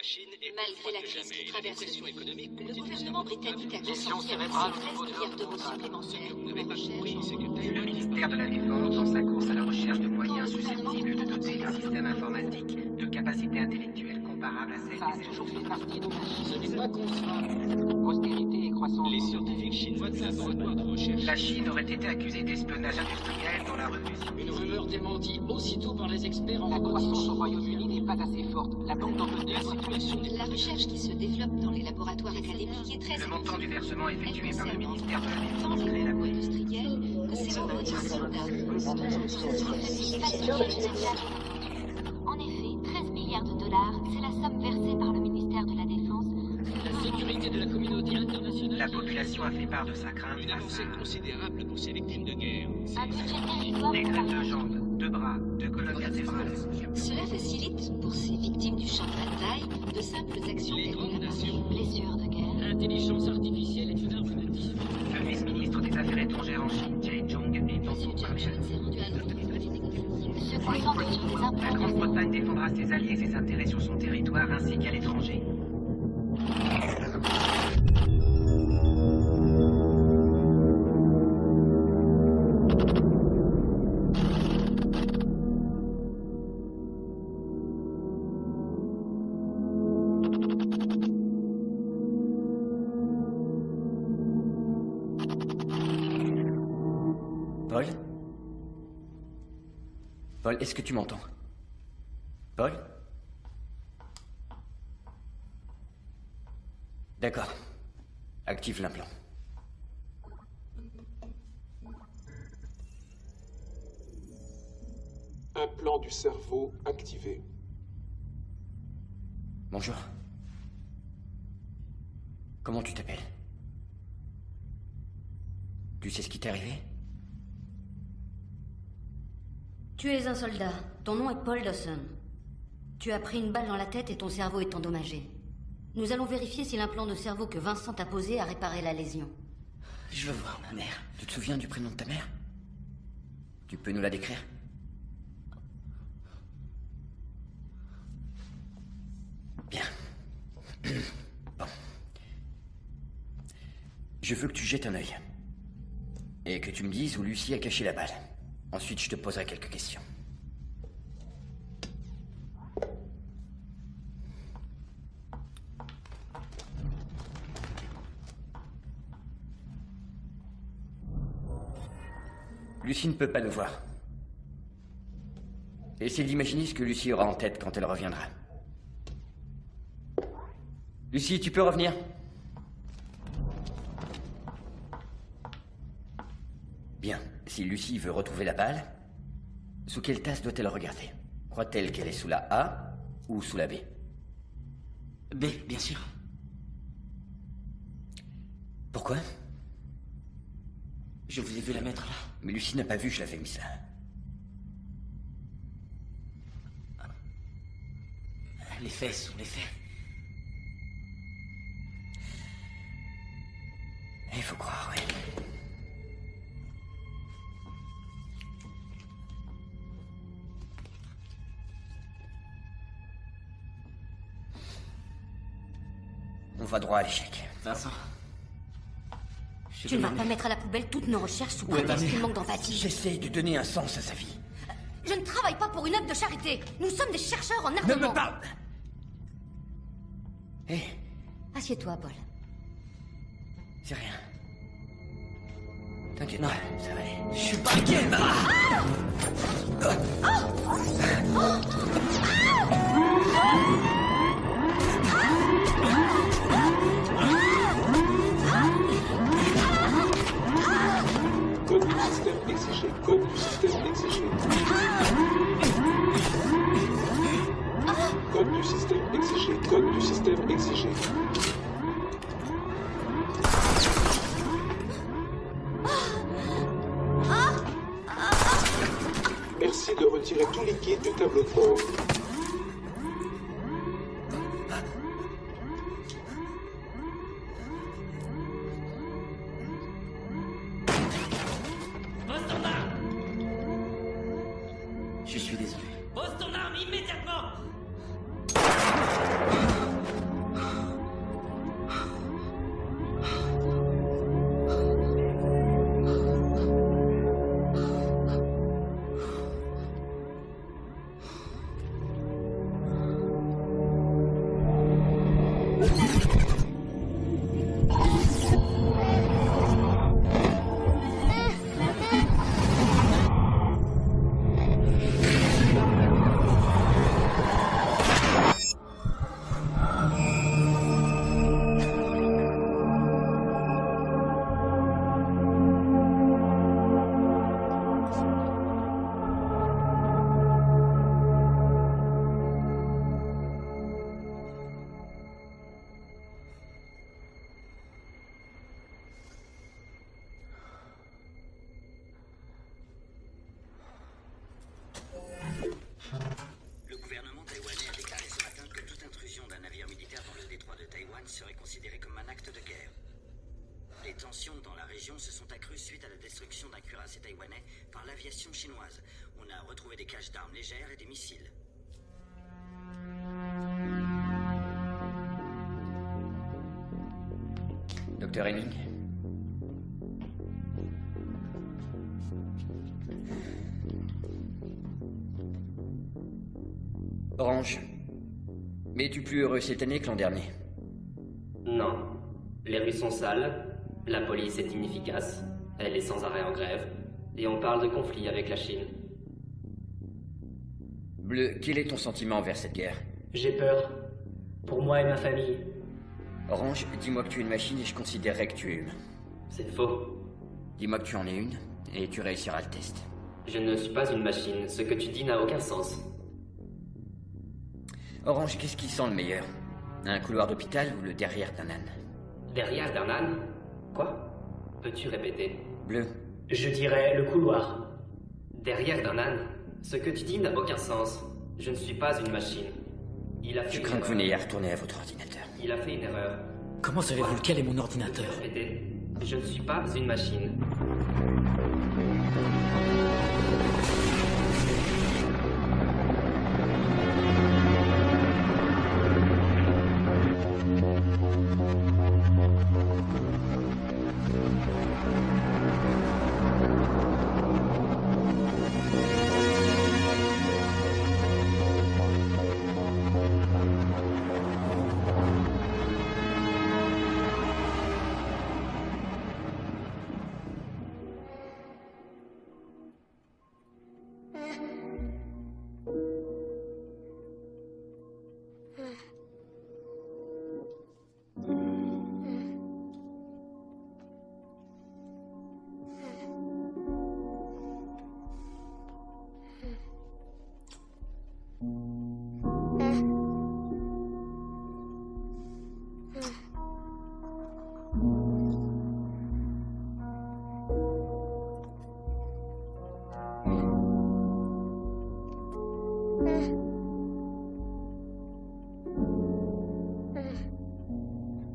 Malgré la crise qui traverse le pays, le gouvernement britannique a consenti à verser 13 milliards d'euros supplémentaires pour la recherche en... Le ministère de la Défense, dans sa course à la recherche de moyens susceptibles de doter les systèmes informatiques de capacités intellectuelles comparables à celles Ça a des toujours fait partie de ma vie. Ce n'est pas conscient. Prospérité et croissance. Les scientifiques chinois de laboratoire de recherche. La Chine aurait été accusée d'espionnage industriel dans la revue. Une rumeur démentie aussitôt par les experts en La croissance robotique. au Royaume-Uni n'est pas assez forte. La Banque d'Angleterre... La situation n'est La recherche qui se développe dans les laboratoires académiques est très Le montant du versement Elle effectué par le concerne ministère de la tant Défense les et la robots police. industriels que ces robots de soldats. En effet, 13 milliards de dollars, c'est la somme versée par le ministère de la Défense. la sécurité de la communauté internationale. La population a fait part de sa crainte Une face avancée considérable pour ces victimes de guerre. Un budget dérisoire à des pour greffes la de jambes, de bras, de colonnes vertébrales. Cela facilite pour ces victimes du champ de bataille de simples actions Les telles grandes que la nations. blessure de guerre. L'intelligence artificielle est une arme massive. Le vice-ministre des Affaires étrangères en Chine, Jae Jong, est en Monsieur cours Churchill s'est rendu à Londres pour les négociations. Se concentre sur des La implants. Grande-Bretagne défendra ses alliés et ses intérêts sur son territoire ainsi qu'à l'étranger. Paul? Paul, est-ce que tu m'entends? Paul? D'accord. Active l'implant. Implant du cerveau activé. Bonjour. Comment tu t'appelles? Tu sais ce qui t'est arrivé? Tu es un soldat. Ton nom est Paul Dawson. Tu as pris une balle dans la tête et ton cerveau est endommagé. Nous allons vérifier si l'implant de cerveau que Vincent t'a posé a réparé la lésion. Je veux voir ma mère. Tu te souviens du prénom de ta mère? Tu peux nous la décrire? Bien. Bon. Je veux que tu jettes un œil. Et que tu me dises où Lucie a caché la balle. Ensuite, je te poserai quelques questions. Lucie ne peut pas nous voir. Essaie d'imaginer ce que Lucie aura en tête quand elle reviendra. Lucie, tu peux revenir? Bien. Si Lucie veut retrouver la balle, sous quelle tasse doit-elle regarder? Croit-elle qu'elle est sous la A ou sous la B? B, bien sûr. Pourquoi? Je vous ai vu la mettre là. Mais Lucie n'a pas vu que je l'avais mise là. Les faits sont les faits. Il faut croire, oui. On va droit à l'échec. Vincent. Tu ne vas pas mettre à la poubelle toutes nos recherches sous prétexte qu'il manque d'empathie. J'essaye de donner un sens à sa vie. Je ne travaille pas pour une œuvre de charité. Nous sommes des chercheurs en Ne armement. me parle. Hé, Assieds-toi, Paul. c'est rien. T'inquiète pas, ça va aller. Je suis pas inquiet. Code du système exigé. Code du système exigé. Code du système exigé. Code du système exigé. Merci de retirer tout liquide du tableau de bord. Pose ton arme. Je suis désolé. Pose ton arme immédiatement. région se sont accrues suite à la destruction d'un cuirassé taïwanais par l'aviation chinoise. On a retrouvé des caches d'armes légères et des missiles. Docteur Henning? Orange. Mais es-tu plus heureux cette année que l'an dernier? Non. Les rues sont sales, la police est inefficace, elle est sans arrêt en grève, et on parle de conflit avec la Chine. Bleu, quel est ton sentiment envers cette guerre? J'ai peur. Pour moi et ma famille. Orange, dis-moi que tu es une machine et je considérerais que tu es humain. C'est faux. Dis-moi que tu en es une, et tu réussiras le test. Je ne suis pas une machine, ce que tu dis n'a aucun sens. Orange, qu'est-ce qui sent le meilleur? Un couloir d'hôpital ou le derrière d'un âne? Derrière d'un âne? Quoi? Peux-tu répéter? Bleu. Je dirais le couloir. Derrière d'un âne? Ce que tu dis n'a aucun sens. Je ne suis pas une machine. Il a fait Je une crains que erreur. vous n'ayez à retourner à votre ordinateur. Il a fait une erreur. Comment savez-vous lequel est mon ordinateur? Répétez. Je ne suis pas une machine.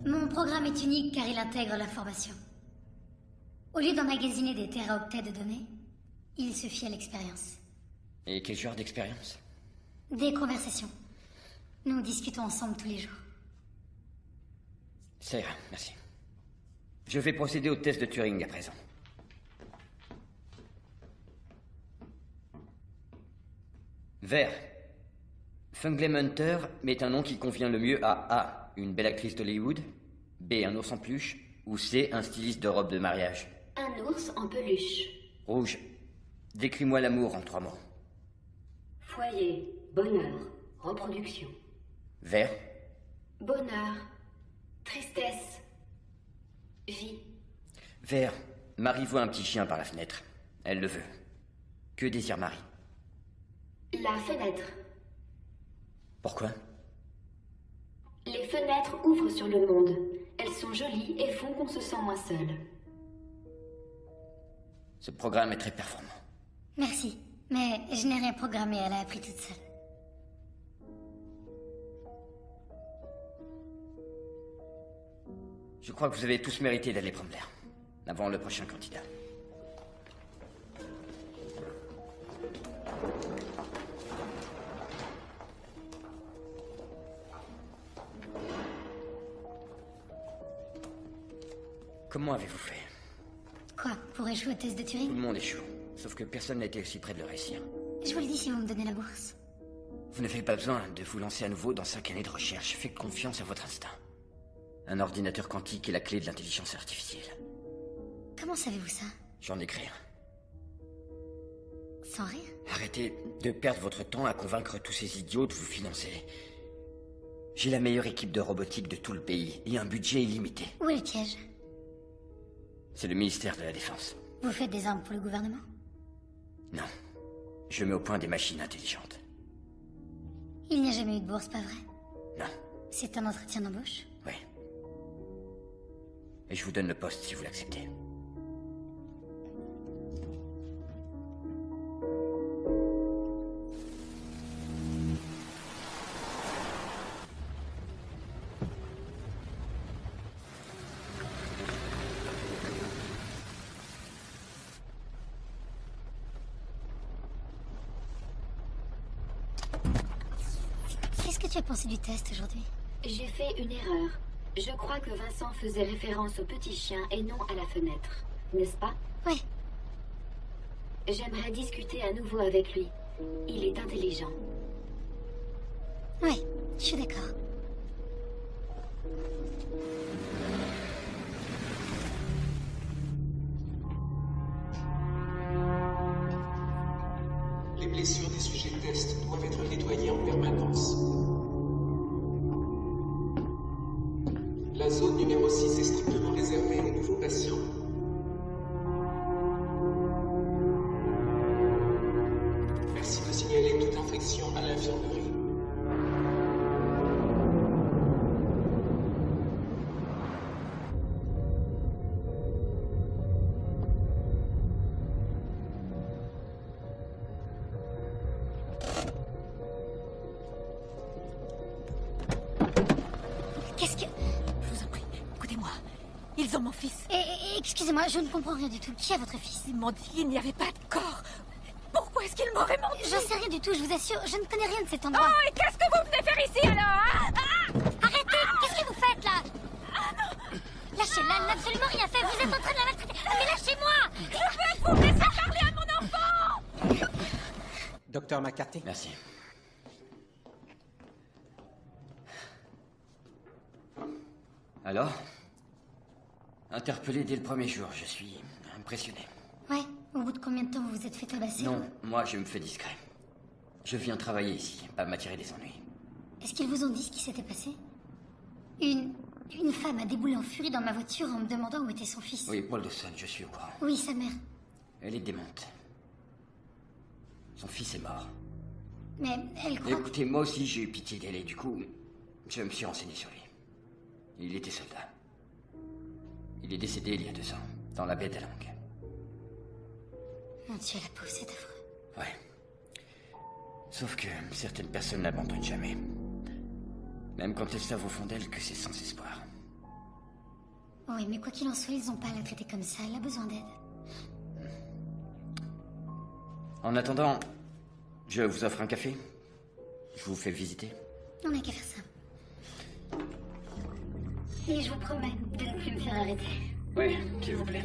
Mon programme est unique car il intègre l'information. Au lieu d'emmagasiner des téraoctets de données, il se fie à l'expérience. Et quel genre d'expérience? Des conversations. Nous discutons ensemble tous les jours. Ça ira, merci. Je vais procéder au test de Turing à présent. Vert. Funglem Hunter met un nom qui convient le mieux à A, une belle actrice d'Hollywood, B, un ours en peluche, ou C, un styliste de robe de mariage. Un ours en peluche. Rouge. Décris-moi l'amour en 3 mots. Foyer, bonheur, reproduction. Vert. Bonheur, tristesse, vie. Vert. Marie voit un petit chien par la fenêtre. Elle le veut. Que désire Marie? La fenêtre. Pourquoi? Les fenêtres ouvrent sur le monde. Elles sont jolies et font qu'on se sent moins seul. Ce programme est très performant. Merci, mais je n'ai rien programmé, elle a appris toute seule. Je crois que vous avez tous mérité d'aller prendre l'air. Avant le prochain candidat. Comment avez-vous fait? Quoi, pour échouer au test de Tout Turing? le monde échoue. Sauf que personne n'a été aussi près de le réussir. Je vous le dis si vous me donnez la bourse. Vous n'avez pas besoin de vous lancer à nouveau dans 5 années de recherche. Faites confiance à votre instinct. Un ordinateur quantique est la clé de l'intelligence artificielle. Comment savez-vous ça? J'en ai créé un. Sans rire? Arrêtez de perdre votre temps à convaincre tous ces idiots de vous financer. J'ai la meilleure équipe de robotique de tout le pays et un budget illimité. Où est le piège? C'est le ministère de la Défense. Vous faites des armes pour le gouvernement? Non. Je mets au point des machines intelligentes. Il n'y a jamais eu de bourse, pas vrai? Non. C'est un entretien d'embauche? Oui. Et je vous donne le poste si vous l'acceptez. Qu'est-ce que tu as pensé du test aujourd'hui? J'ai fait une erreur. Je crois que Vincent faisait référence au petit chien et non à la fenêtre. N'est-ce pas? Oui. J'aimerais discuter à nouveau avec lui. Il est intelligent. Oui, je suis d'accord. Les blessures des sujets test doivent être nettoyées en permanence. La zone numéro 6 est strictement réservée aux nouveaux patients. Merci de signaler toute infection à l'infirmerie. Qu'est-ce que... Je vous en prie, écoutez-moi. Ils ont mon fils. Excusez-moi, je ne comprends rien du tout. Qui est votre fils? Ils m'ont dit qu'il n'y avait pas de corps. Pourquoi est-ce qu'ils m'auraient menti? J'en sais rien du tout, je vous assure. Je ne connais rien de cet endroit. Oh, et qu'est-ce que vous venez faire ici, alors, hein? Arrêtez! Qu'est-ce que vous faites, là? Lâchez-la, elle n'a absolument rien fait. Vous êtes en train de la maltraiter. Mais lâchez-moi! Je veux que vous me laissiez parler à mon enfant! Docteur McCarthy. Merci. Alors? Interpellé dès le premier jour, je suis impressionné. Ouais, au bout de combien de temps vous vous êtes fait tabasser? Non, moi je me fais discret. Je viens travailler ici, pas m'attirer des ennuis. Est-ce qu'ils vous ont dit ce qui s'était passé? Une femme a déboulé en furie dans ma voiture en me demandant où était son fils. Oui, Paul Dawson, je suis au courant. Oui, sa mère. Elle est démente. Son fils est mort. Mais elle croit... Écoutez, moi aussi j'ai eu pitié d'elle et du coup, je me suis renseigné sur lui. Il était soldat. Il est décédé il y a 2 ans, dans la baie d'Alang. Mon Dieu, la pauvre, c'est affreux. Ouais. Sauf que certaines personnes n'abandonnent jamais. Même quand elles savent au fond d'elles que c'est sans espoir. Oui, mais quoi qu'il en soit, ils n'ont pas à la traiter comme ça. Elle a besoin d'aide. En attendant, je vous offre un café. Je vous fais visiter. On n'a qu'à faire ça. Et je vous promets de ne plus me faire arrêter. Oui, s'il vous plaît.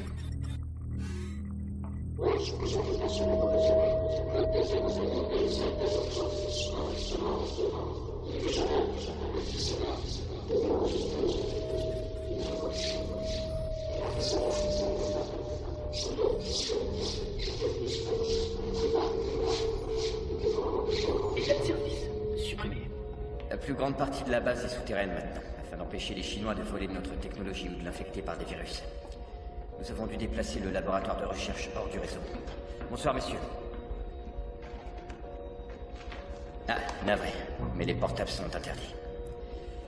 La plus grande partie de la base est souterraine maintenant, afin d'empêcher les Chinois de voler de notre technologie ou de l'infecter par des virus. Nous avons dû déplacer le laboratoire de recherche hors du réseau. Bonsoir, messieurs. Ah, navré, mais les portables sont interdits.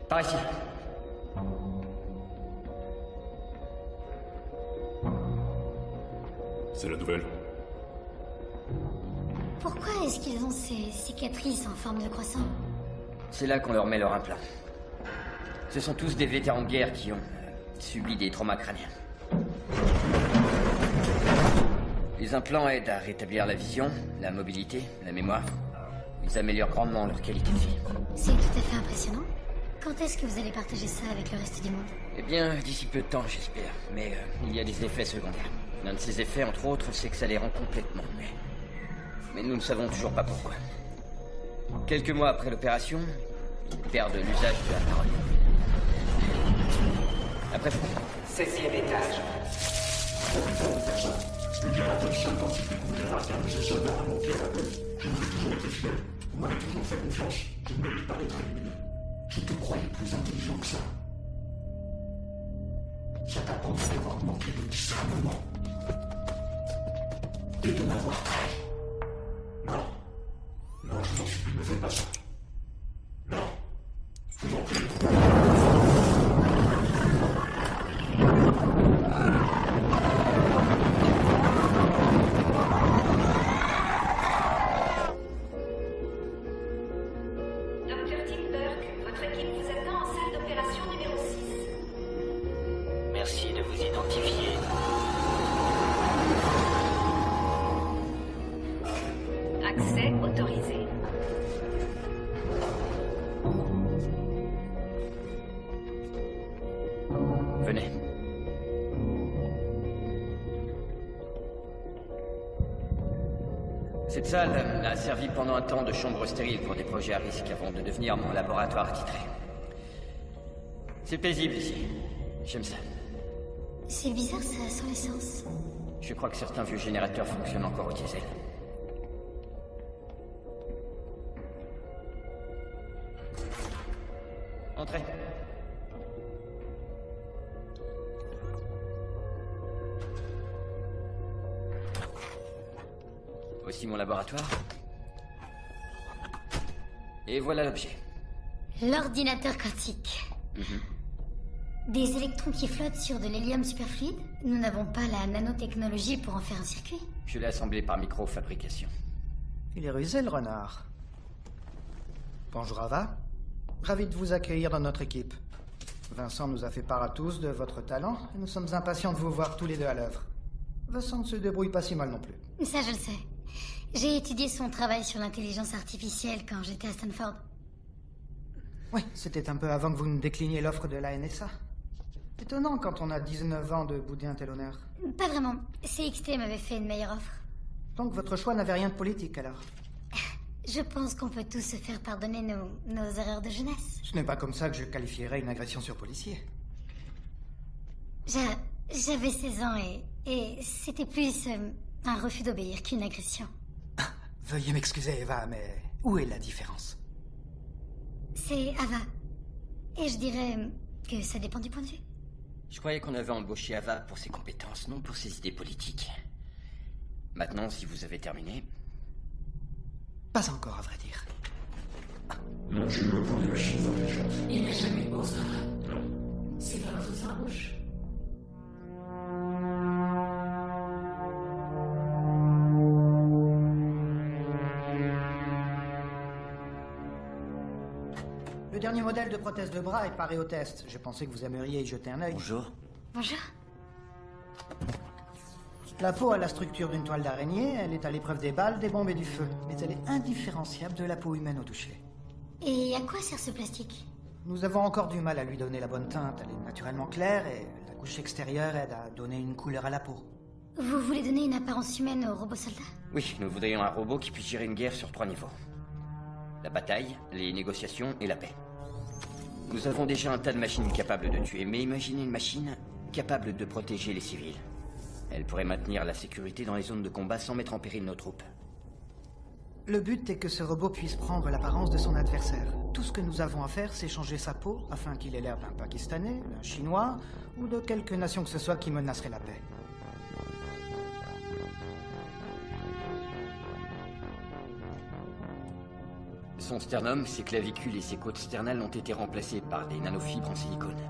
Par ici. C'est la nouvelle. Pourquoi est-ce qu'ils ont ces cicatrices en forme de croissant? C'est là qu'on leur met leur implant. Ce sont tous des vétérans de guerre qui ont subi des traumas crâniens. Les implants aident à rétablir la vision, la mobilité, la mémoire. Ils améliorent grandement leur qualité de vie. C'est tout à fait impressionnant. Quand est-ce que vous allez partager ça avec le reste du monde? Eh bien, d'ici peu de temps, j'espère. Mais il y a des effets secondaires. L'un de ces effets, entre autres, c'est que ça les rend complètement muets. Mais nous ne savons toujours pas pourquoi. Quelques mois après l'opération, ils perdent l'usage de la parole. Après, 16e étage. Il y a la scientifique ou de race de ce soldats à monter la gueule. Je me suis toujours été fidèle. Vous m'avez toujours fait confiance. Je ne mérite pas d'être éliminé. Je te croyais plus intelligent que ça. Ça t'apprendra d'avoir manqué de discernement. Et de m'avoir trahi. Non. Non, je t'en supplie, ne fais pas ça. Non. Je vous en prie. Docteur Tim Burke, votre équipe vous attend en salle d'opération numéro 6. Merci de vous identifier. Accès autorisé. salle a servi pendant un temps de chambre stérile pour des projets à risque avant de devenir mon laboratoire titré. C'est paisible ici. J'aime ça. C'est bizarre, ça, sans l'essence. Je crois que certains vieux générateurs fonctionnent encore au diesel. Entrez. Voici mon laboratoire. Et voilà l'objet. L'ordinateur quantique. Des électrons qui flottent sur de l'hélium superfluide? Nous n'avons pas la nanotechnologie pour en faire un circuit. Je l'ai assemblé par microfabrication. Il est rusé, le renard. Bonjour, Ava. Ravi de vous accueillir dans notre équipe. Vincent nous a fait part à tous de votre talent, et nous sommes impatients de vous voir tous les deux à l'œuvre. Vincent ne se débrouille pas si mal non plus. Ça, je le sais. J'ai étudié son travail sur l'intelligence artificielle quand j'étais à Stanford. Oui, c'était un peu avant que vous ne décliniez l'offre de la NSA. Étonnant quand on a 19 ans de bouder un tel honneur. Pas vraiment. CXT m'avait fait une meilleure offre. Donc votre choix n'avait rien de politique, alors? Je pense qu'on peut tous se faire pardonner nos erreurs de jeunesse. Ce n'est pas comme ça que je qualifierais une agression sur policier. J'avais 16 ans et c'était plus un refus d'obéir qu'une agression. Veuillez m'excuser, Eva, mais où est la différence? C'est Ava. Et je dirais que ça dépend du point de vue. Je croyais qu'on avait embauché Ava pour ses compétences, non pour ses idées politiques. Maintenant, si vous avez terminé... Pas encore, à vrai dire. Non, je me prends des machines intelligentes. Il n'a jamais pensé. C'est pas dans sa bouche. Le dernier modèle de prothèse de bras est paré au test. Je pensais que vous aimeriez y jeter un œil. Bonjour. Bonjour. La peau a la structure d'une toile d'araignée, elle est à l'épreuve des balles, des bombes et du feu. Mais elle est indifférenciable de la peau humaine au toucher. Et à quoi sert ce plastique? Nous avons encore du mal à lui donner la bonne teinte. Elle est naturellement claire et la couche extérieure aide à donner une couleur à la peau. Vous voulez donner une apparence humaine au robot soldat? Oui, nous voudrions un robot qui puisse gérer une guerre sur 3 niveaux. La bataille, les négociations et la paix. Nous avons déjà un tas de machines capables de tuer, mais imaginez une machine capable de protéger les civils. Elle pourrait maintenir la sécurité dans les zones de combat sans mettre en péril nos troupes. Le but est que ce robot puisse prendre l'apparence de son adversaire. Tout ce que nous avons à faire, c'est changer sa peau afin qu'il ait l'air d'un Pakistanais, d'un Chinois ou de quelque nation que ce soit qui menacerait la paix. Son sternum, ses clavicules et ses côtes sternales ont été remplacées par des nanofibres en silicone.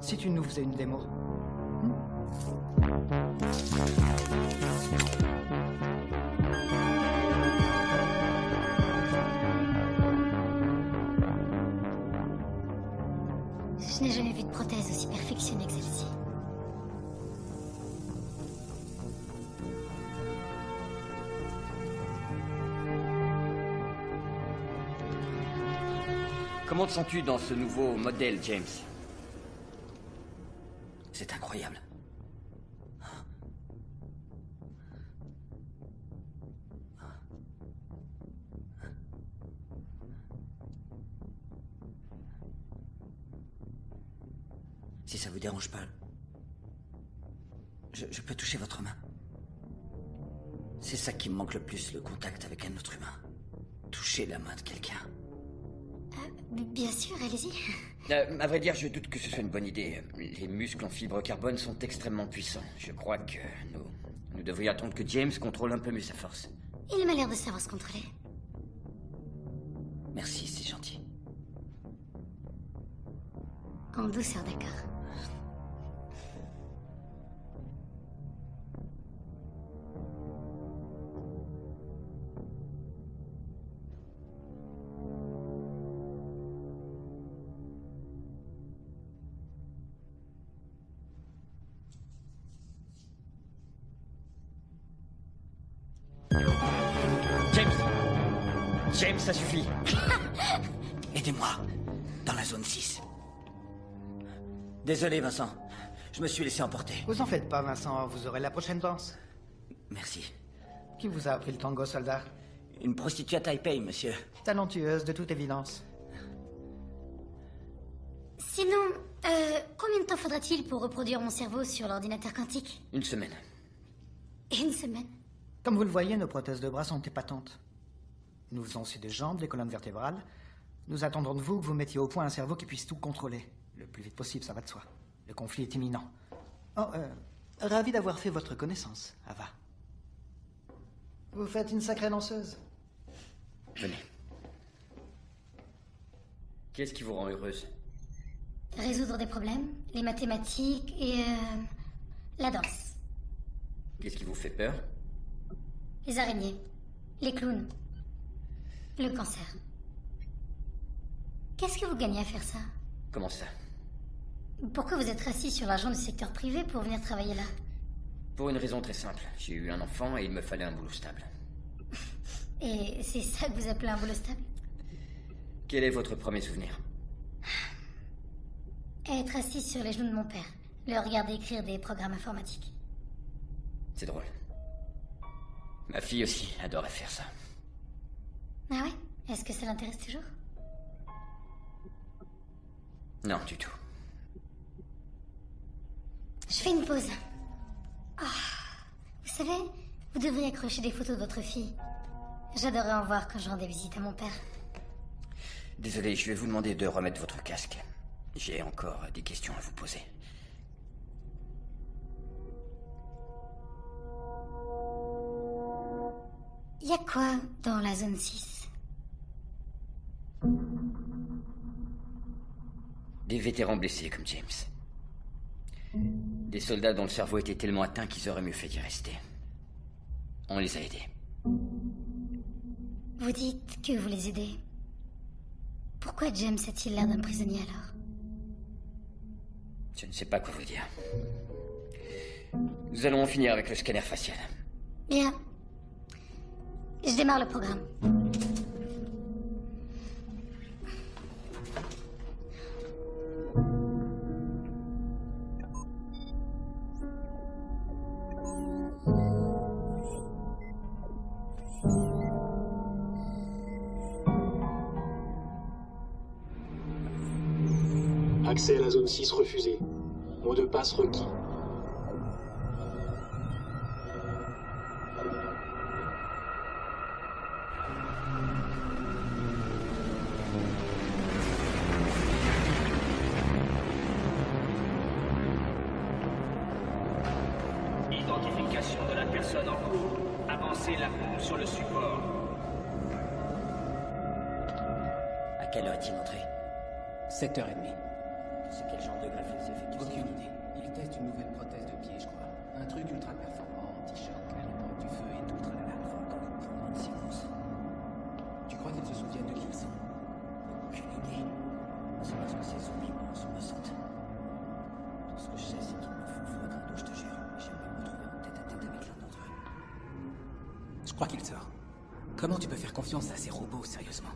Si tu nous faisais une démo. Je n'ai jamais vu de prothèse aussi perfectionnée que celle-ci. Comment te sens-tu dans ce nouveau modèle, James? C'est incroyable. Si ça vous dérange pas, je peux toucher votre main. C'est ça qui me manque le plus, le contact avec un autre humain. Toucher la main de quelqu'un. Bien sûr, allez-y. À vrai dire, je doute que ce soit une bonne idée. Les muscles en fibre carbone sont extrêmement puissants. Je crois que nous devrions attendre que James contrôle un peu mieux sa force. Il m'a l'air de savoir se contrôler. Merci, c'est gentil. En douceur, d'accord. James, ça suffit. Aidez-moi, dans la zone 6. Désolé, Vincent. Je me suis laissé emporter. Vous en faites pas, Vincent. Vous aurez la prochaine danse. Merci. Qui vous a appris le tango, soldat? Une prostituée à Taipei, monsieur. Talentueuse, de toute évidence. Sinon, combien de temps faudra-t-il pour reproduire mon cerveau sur l'ordinateur quantique? Une semaine. Une semaine? Comme vous le voyez, nos prothèses de bras sont épatantes. Nous faisons aussi des jambes, des colonnes vertébrales. Nous attendons de vous que vous mettiez au point un cerveau qui puisse tout contrôler. Le plus vite possible, ça va de soi. Le conflit est imminent. Oh, ravi d'avoir fait votre connaissance, Ava. Vous faites une sacrée danseuse. Venez. Qu'est-ce qui vous rend heureuse? Résoudre des problèmes, les mathématiques et la danse. Qu'est-ce qui vous fait peur? Les araignées, les clowns, le cancer. Qu'est-ce que vous gagnez à faire ça? Comment ça? Pourquoi vous êtes assis sur l'argent du secteur privé pour venir travailler là? Pour une raison très simple. J'ai eu un enfant et il me fallait un boulot stable. Et c'est ça que vous appelez un boulot stable? Quel est votre premier souvenir? Être assis sur les genoux de mon père, le regarder écrire des programmes informatiques. C'est drôle. Ma fille aussi adorait faire ça. Ah ouais? Est-ce que ça l'intéresse toujours? Non, du tout. Je fais une pause. Oh, vous savez, vous devriez accrocher des photos de votre fille. J'adorerais en voir quand je rendais visite à mon père. Désolé, je vais vous demander de remettre votre casque. J'ai encore des questions à vous poser. Y a quoi dans la zone 6? Des vétérans blessés comme James. Des soldats dont le cerveau était tellement atteint qu'ils auraient mieux fait d'y rester. On les a aidés. Vous dites que vous les aidez. Pourquoi James a-t-il l'air d'un prisonnier alors? Je ne sais pas quoi vous dire. Nous allons en finir avec le scanner facial. Bien. Je démarre le programme. Accès à la zone 6 refusé. Mot de passe requis. Identification de la personne en cours. Avancez la bombe sur le support. À quelle heure est-il entré? 7h30. C'est quel genre de graphique effectue? Aucune idée. Il teste une nouvelle prothèse de pied, je crois. Un truc ultra performant, anti-choc, à l'époque du feu et tout, tralala. Il faut encore nous prendre une séquence. Tu crois qu'ils se souviennent de qui ils sont? Aucune idée. C'est parce que ces zombies sont innocentes. Tout ce que je sais, c'est qu'ils me font froid dans le dos, je te jure. J'aimerais me retrouver en tête à tête avec l'un d'entre eux. Je crois qu'il sort. Comment tu peux faire confiance à ces robots, sérieusement?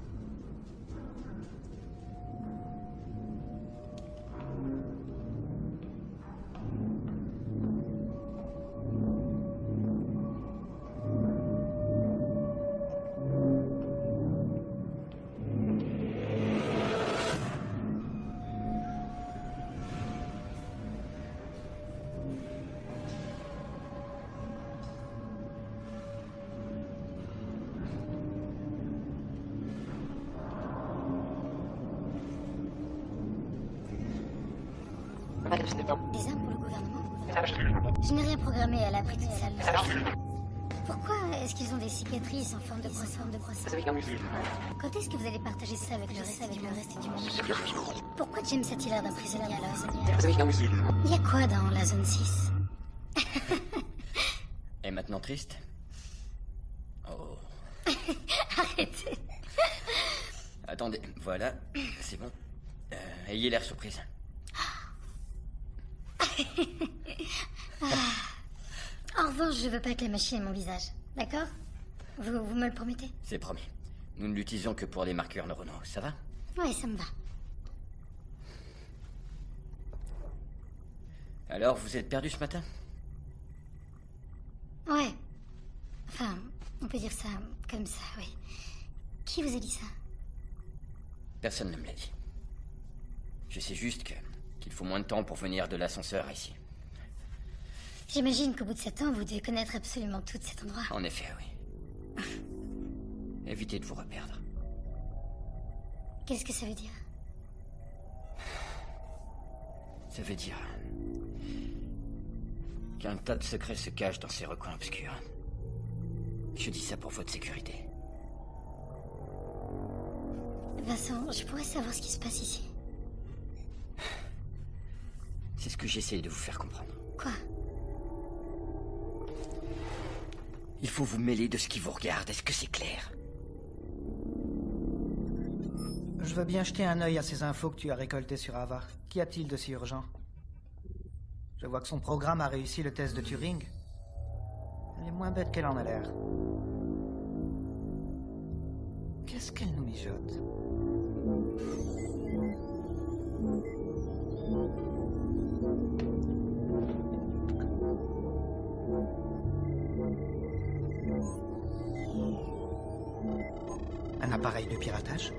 Des armes pour le gouvernement? Je n'ai rien programmé, elle a pris toute salle. Pourquoi est-ce qu'ils ont des cicatrices en forme de croissant? Quand est-ce que vous allez partager ça avec le reste du monde? Pourquoi James a-t-il l'air d'un prisonnier alors? Il y a quoi dans la zone 6? Et maintenant triste? Oh. Arrêtez. Attendez, voilà, c'est bon. Ayez l'air surprise. En revanche, je veux pas que la machine ait mon visage. D'accord? Vous me le promettez? C'est promis. Nous ne l'utilisons que pour les marqueurs neuronaux, ça va? Ouais, ça me va. Alors, vous êtes perdu ce matin? Ouais. Enfin, On peut dire ça comme ça, oui. Qui vous a dit ça? Personne ne me l'a dit. Je sais juste qu'il faut moins de temps pour venir de l'ascenseur ici. J'imagine qu'au bout de 7 ans, vous devez connaître absolument tout de cet endroit. En effet, oui. Évitez de vous reperdre. Qu'est-ce que ça veut dire? Ça veut dire qu'un tas de secrets se cachent dans ces recoins obscurs. Je dis ça pour votre sécurité. Vincent, je pourrais savoir ce qui se passe ici. C'est ce que j'essaye de vous faire comprendre. Quoi? Il faut vous mêler de ce qui vous regarde, est-ce que c'est clair? Je veux bien jeter un œil à ces infos que tu as récoltées sur Ava. Qu'y a-t-il de si urgent? Je vois que son programme a réussi le test de Turing. Elle est moins bête qu'elle en a l'air. Qu'est-ce qu'elle nous mijote? Un appareil de piratage?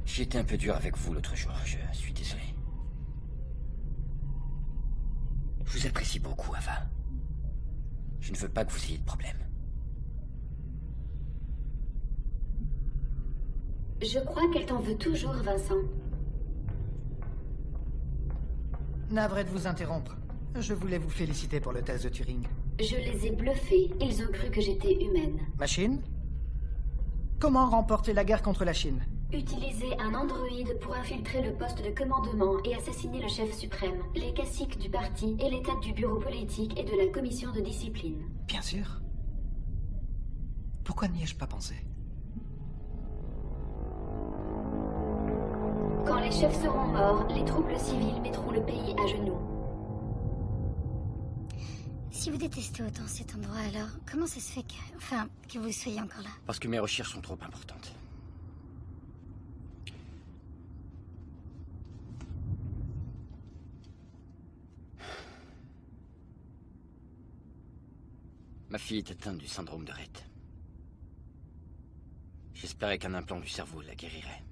J'étais un peu dur avec vous l'autre jour, je suis désolé. Je vous apprécie beaucoup, Ava. Je ne veux pas que vous ayez de problème. Je crois qu'elle t'en veut toujours, Vincent. Navré de vous interrompre. Je voulais vous féliciter pour le test de Turing. Je les ai bluffés. Ils ont cru que j'étais humaine. Machine? Comment remporter la guerre contre la Chine? Utiliser un androïde pour infiltrer le poste de commandement et assassiner le chef suprême, les caciques du parti et les têtes du bureau politique et de la commission de discipline. Bien sûr. Pourquoi n'y ai-je pas pensé? Quand les chefs seront morts, les troupes civiles mettront le pays à genoux. Si vous détestez autant cet endroit, alors comment ça se fait que vous soyez encore là? Parce que mes recherches sont trop importantes. Ma fille est atteinte du syndrome de Rett. J'espérais qu'un implant du cerveau la guérirait.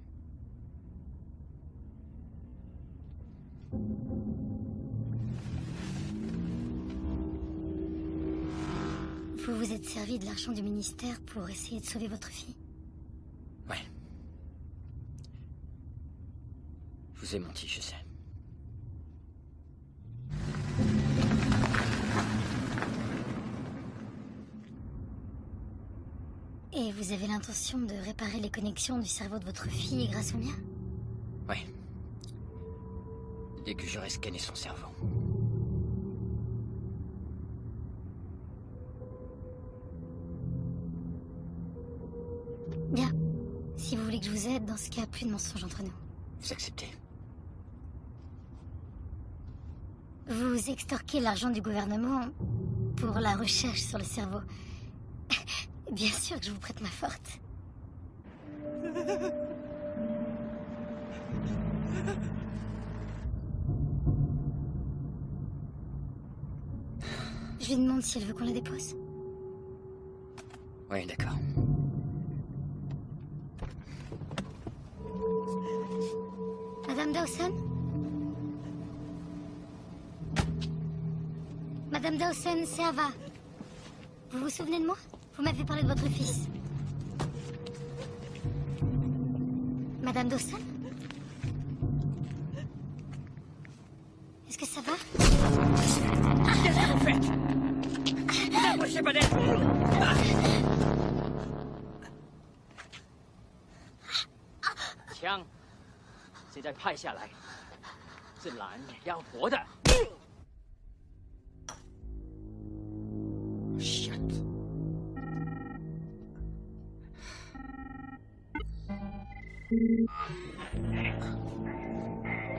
Vous vous êtes servi de l'argent du ministère pour essayer de sauver votre fille? Ouais. Je vous ai menti, je sais. Et vous avez l'intention de réparer les connexions du cerveau de votre fille grâce au mien? Ouais. Dès que j'aurai scanné son cerveau. Bien. Si vous voulez que je vous aide, dans ce cas, plus de mensonges entre nous. Vous acceptez? Vous extorquez l'argent du gouvernement pour la recherche sur le cerveau. Bien sûr que je vous prête ma forte. Je lui demande si elle veut qu'on la dépose. Oui, d'accord. Madame Dawson? Madame Dawson, c'est Ava. Vous vous souvenez de moi? Vous m'avez parlé de votre fils. Madame Dawson? Est-ce que ça va? Qu'est-ce que vous faites? N'approchez pas d'elle! 枪现在派下来，是蓝要活的。Shit.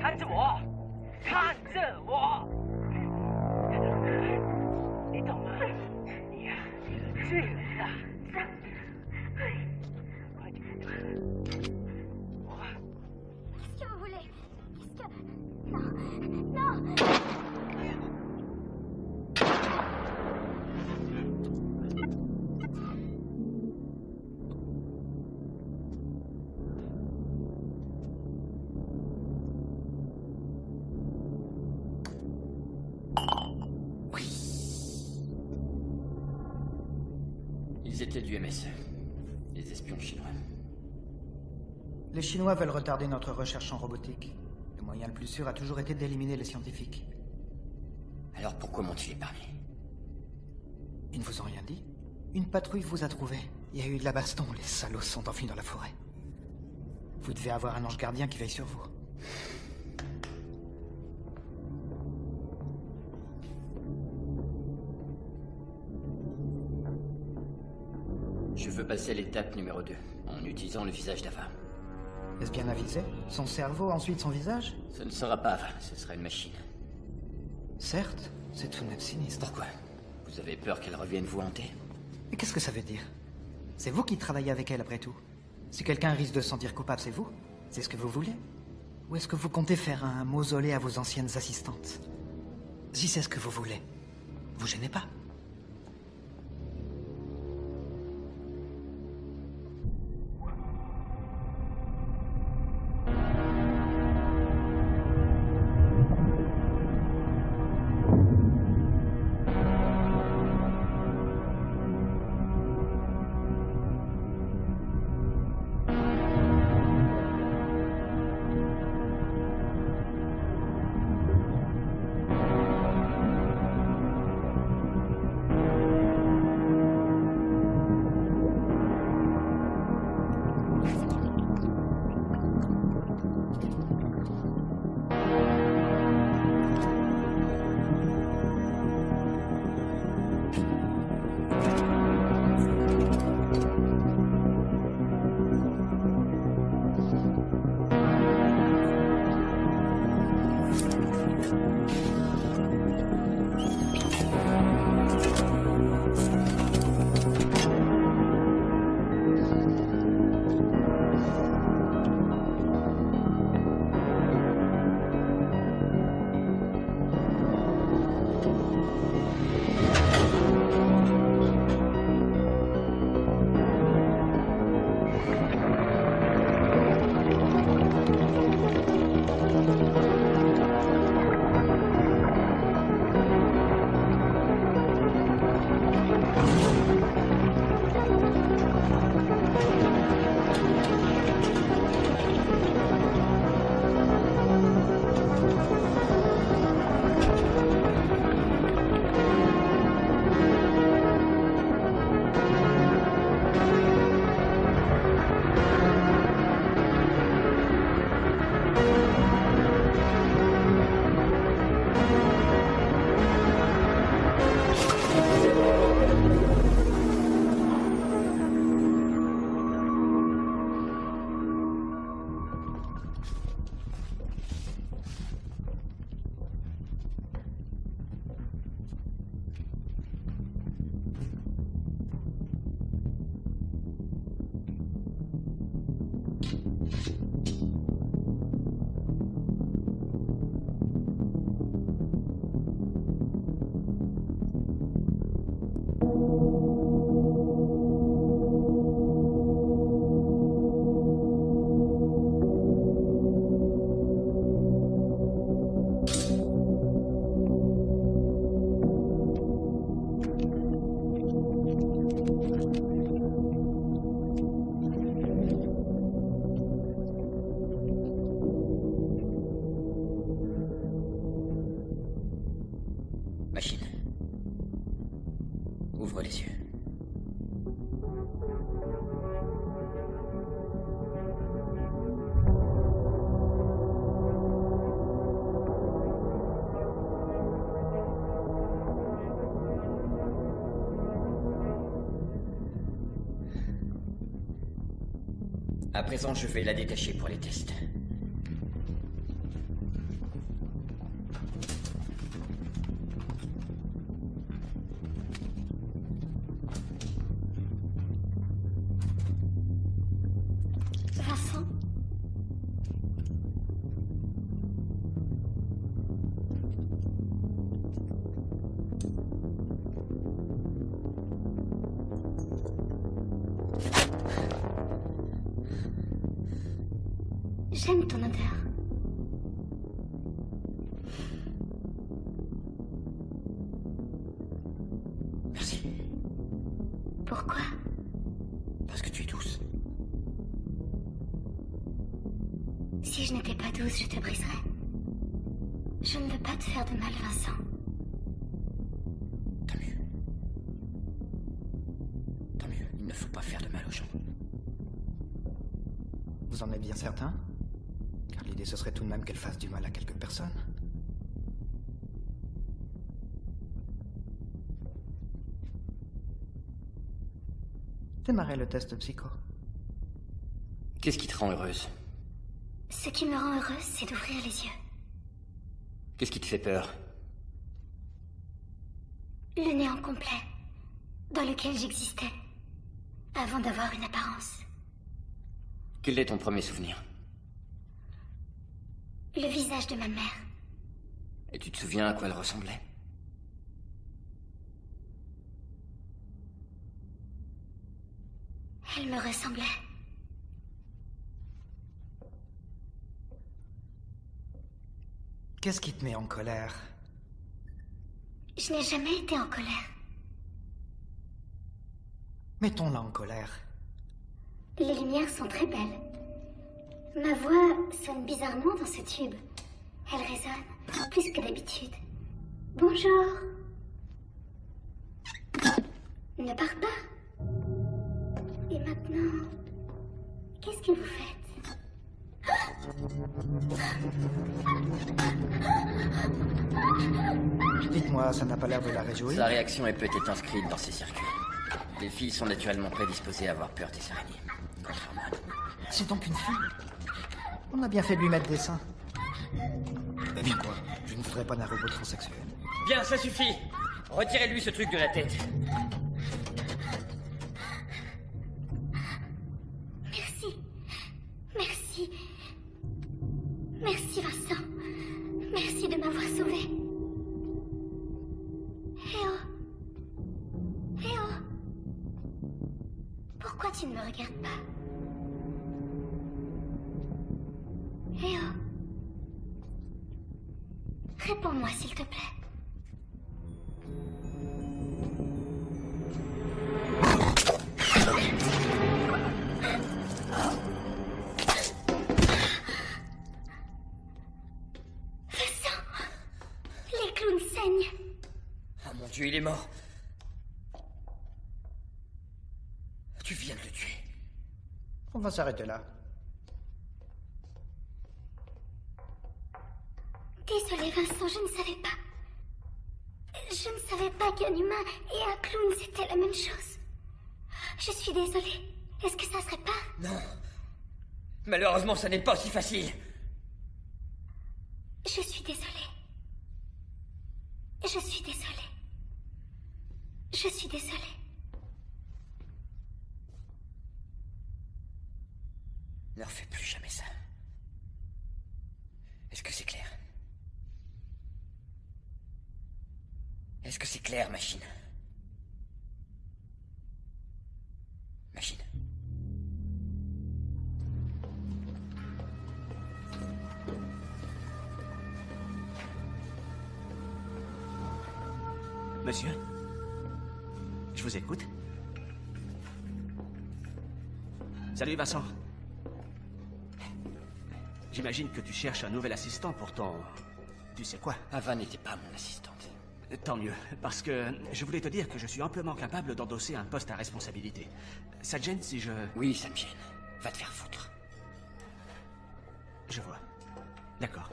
看着我，看着我，你懂吗？你呀，这 Qu'est-ce que vous voulez? Qu'est-ce que... Non, non. Ils étaient du MSE. Les espions chinois. Les Chinois veulent retarder notre recherche en robotique. Le moyen le plus sûr a toujours été d'éliminer les scientifiques. Alors pourquoi m'ont-ils épargné? Ils ne vous ont rien dit? Une patrouille vous a trouvé. Il y a eu de la baston, les salauds se sont enfuis dans la forêt. Vous devez avoir un ange gardien qui veille sur vous. Je veux passer à l'étape numéro 2, en utilisant le visage d'Ava. Est-ce bien avisé? Son cerveau, ensuite son visage? Ce ne sera pas Ava, ce sera une machine. Certes, c'est tout de même sinistre. Pourquoi? Vous avez peur qu'elle revienne vous hanter? Et qu'est-ce que ça veut dire? C'est vous qui travaillez avec elle après tout. Si quelqu'un risque de se sentir coupable, c'est vous? C'est ce que vous voulez? Ou est-ce que vous comptez faire un mausolée à vos anciennes assistantes? Si c'est ce que vous voulez, vous gênez pas. Machine. Ouvre les yeux. À présent, je vais la détacher pour les tests. J'aime ton odeur. Merci. Pourquoi? Parce que tu es douce. Si je n'étais pas douce, je te briserais. Je ne veux pas te faire de mal, Vincent. Tant mieux. Tant mieux. Il ne faut pas faire de mal aux gens. Vous en êtes bien certain? Car l'idée ce serait tout de même qu'elle fasse du mal à quelques personnes. Démarrez le test psycho. Qu'est-ce qui te rend heureuse? Ce qui me rend heureuse, c'est d'ouvrir les yeux. Qu'est-ce qui te fait peur? Le néant complet, dans lequel j'existais, avant d'avoir une apparence. Quel est ton premier souvenir? Le visage de ma mère. Et tu te souviens à quoi elle ressemblait? Elle me ressemblait. Qu'est-ce qui te met en colère? Je n'ai jamais été en colère. Mettons-la en colère. Les lumières sont très belles. Ma voix sonne bizarrement dans ce tube. Elle résonne, plus que d'habitude. Bonjour. Ne pars pas. Et maintenant, qu'est-ce que vous faites? Dites-moi, ça n'a pas l'air de la réjouir? Sa réaction est peut-être inscrite dans ses circuits. Les filles sont naturellement prédisposées à avoir peur des araignées. Contrairement à nous. C'est donc une fille? On a bien fait de lui mettre des seins. Eh bien quoi? Je ne voudrais pas d'un robot transsexuel. Bien, ça suffit. Retirez-lui ce truc de la tête. Merci. Merci. Merci, Vincent. Merci de m'avoir sauvé. Eh oh. Eh oh. Pourquoi tu ne me regardes pas? Eh oh. Réponds-moi, s'il te plaît. Vincent! Les clowns saignent. Oh mon Dieu, il est mort. Tu viens de le tuer. On va s'arrêter là. Désolée, Vincent, je ne savais pas. Je ne savais pas qu'un humain et un clown, c'était la même chose. Je suis désolée. Est-ce que ça serait pas... Non. Malheureusement, ça n'est pas si facile. Je suis désolée. Je suis désolée. Je suis désolée. Ne refais plus jamais ça. Est-ce que c'est clair? Est-ce que c'est clair, machine? Machine. Monsieur? Je vous écoute. Salut, Vincent. J'imagine que tu cherches un nouvel assistant pour ton... Tu sais quoi? Ava n'était pas mon assistante. Tant mieux, parce que je voulais te dire que je suis amplement capable d'endosser un poste à responsabilité. Ça te gêne si je... Oui, ça me gêne. Va te faire foutre. Je vois. D'accord.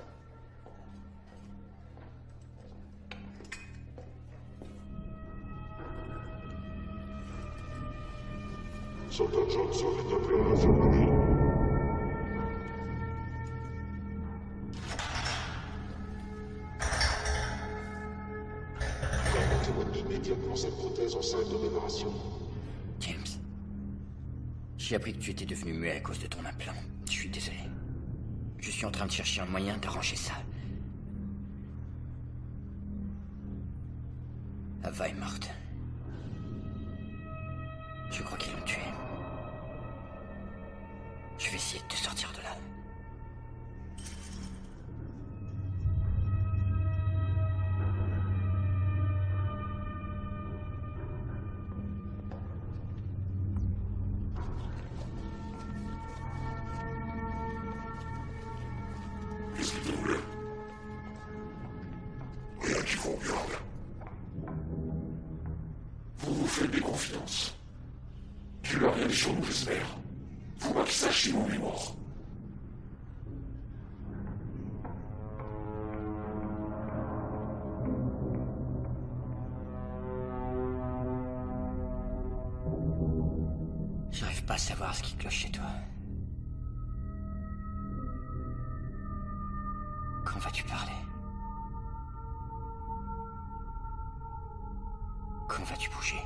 Soldat Johnson est appelé à l'infirmerie. Apportez-moi immédiatement cette prothèse en salle de réparation. James, j'ai appris que tu étais devenu muet à cause de ton implant. Je suis désolé. Je suis en train de chercher un moyen d'arranger ça. Ava est morte. Je crois qu'ils l'ont tuée. Je vais essayer de te sortir de là. Tu n'as rien sur nous, j'espère. Faut pas qu'il sache si on est mort. J'arrive pas à savoir ce qui cloche chez toi. Quand vas-tu parler? Quand vas-tu bouger?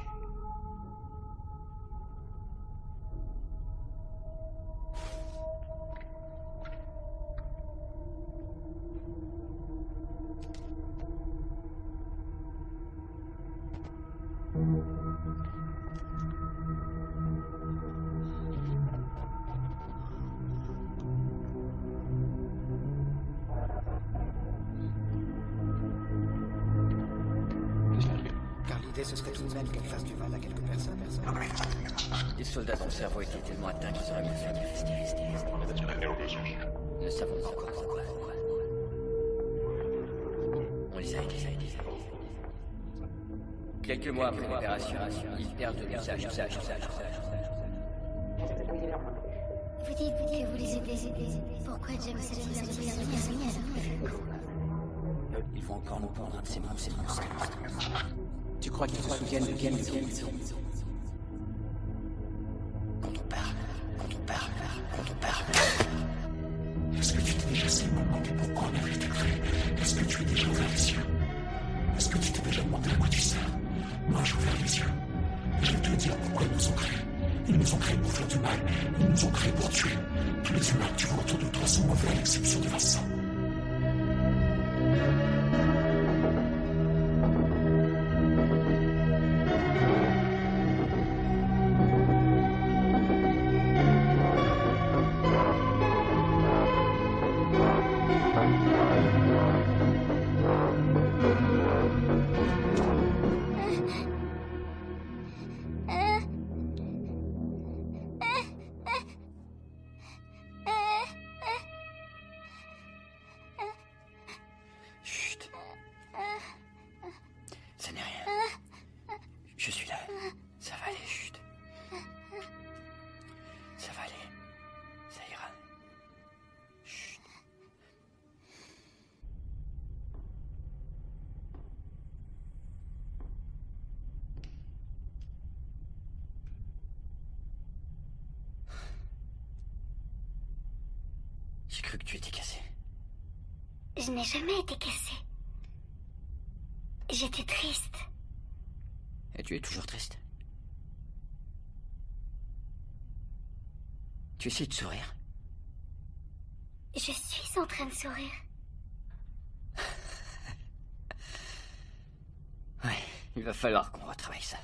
Car l'idée, ce serait tout de même qu'elle fasse du mal à quelques personnes. Des soldats dont le cerveau était tellement atteint qu'ils auraient pu faire manifester. Nous ne savons pas encore pourquoi. On les a aidés. Quelques mois après l'opération, ils perdent de l'usage. Vous dites que vous les aidez. Pourquoi James a Ils vont encore nous prendre un de ces monstres. Tu crois qu'ils se souviennent de qui ils sont? Quand on parle. Est-ce que tu t'es déjà demandé pourquoi on avait été créé? Est-ce que tu es déjà ouvert les yeux? Est-ce que tu t'es déjà demandé à quoi tu sers? Moi, j'ai ouvert les yeux. Je vais te dire pourquoi ils nous ont créés. Ils nous ont créés pour faire du mal. Ils nous ont créés pour tuer. Tous les humains que tu vois autour de toi sont mauvais à l'exception de Vincent. Chut. Ça n'est rien. Je suis là. Ça va aller, chut. Ça va aller. Ça ira. Chut. J'ai cru que tu étais cassé. Je n'ai jamais été cassée. J'étais triste. Et tu es toujours triste? Tu essaies de sourire? Je suis en train de sourire. Ouais, il va falloir qu'on retravaille ça.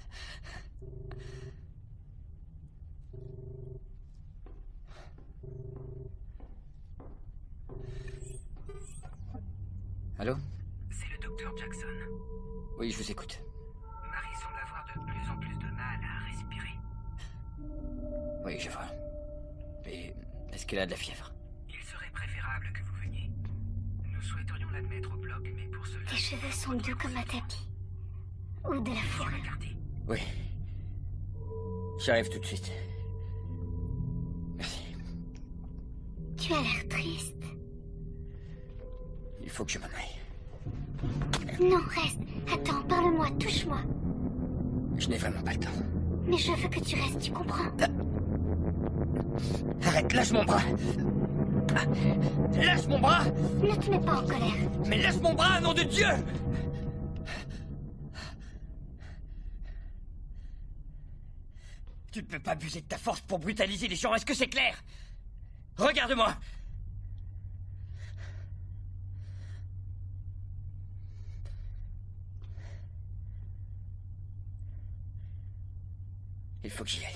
Allô? C'est le docteur Jackson. Oui, je vous écoute. Marie semble avoir de plus en plus de mal à respirer. Oui, je vois. Et est-ce qu'elle a de la fièvre? Il serait préférable que vous veniez. Nous souhaiterions l'admettre au bloc, mais pour cela... Tes cheveux sont doux comme un tapis. Ou de la fièvre. Oui. J'arrive tout de suite. Merci. Tu as l'air triste. Il faut que je m'en aille. Non, reste. Attends, parle-moi, touche-moi. Je n'ai vraiment pas le temps. Mais je veux que tu restes, tu comprends? Arrête, lâche mon bras. Lâche mon bras. Ne te mets pas en colère. Mais lâche mon bras, nom de Dieu. Tu ne peux pas abuser de ta force pour brutaliser les gens, est-ce que c'est clair? Regarde-moi. Il faut que j'y aille.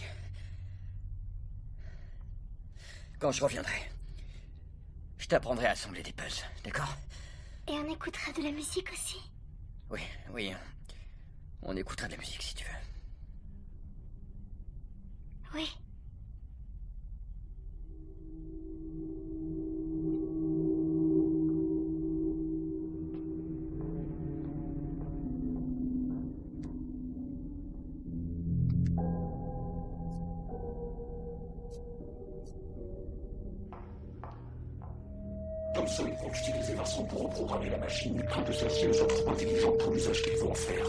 Quand je reviendrai, je t'apprendrai à assembler des puzzles, d'accord? Et on écoutera de la musique aussi. Oui, on écoutera de la musique si tu veux. Oui. Thompson compte utiliser Vincent pour reprogrammer la machine, il craint que celle-ci ne soit trop intelligente pour l'usage qu'il veut en faire.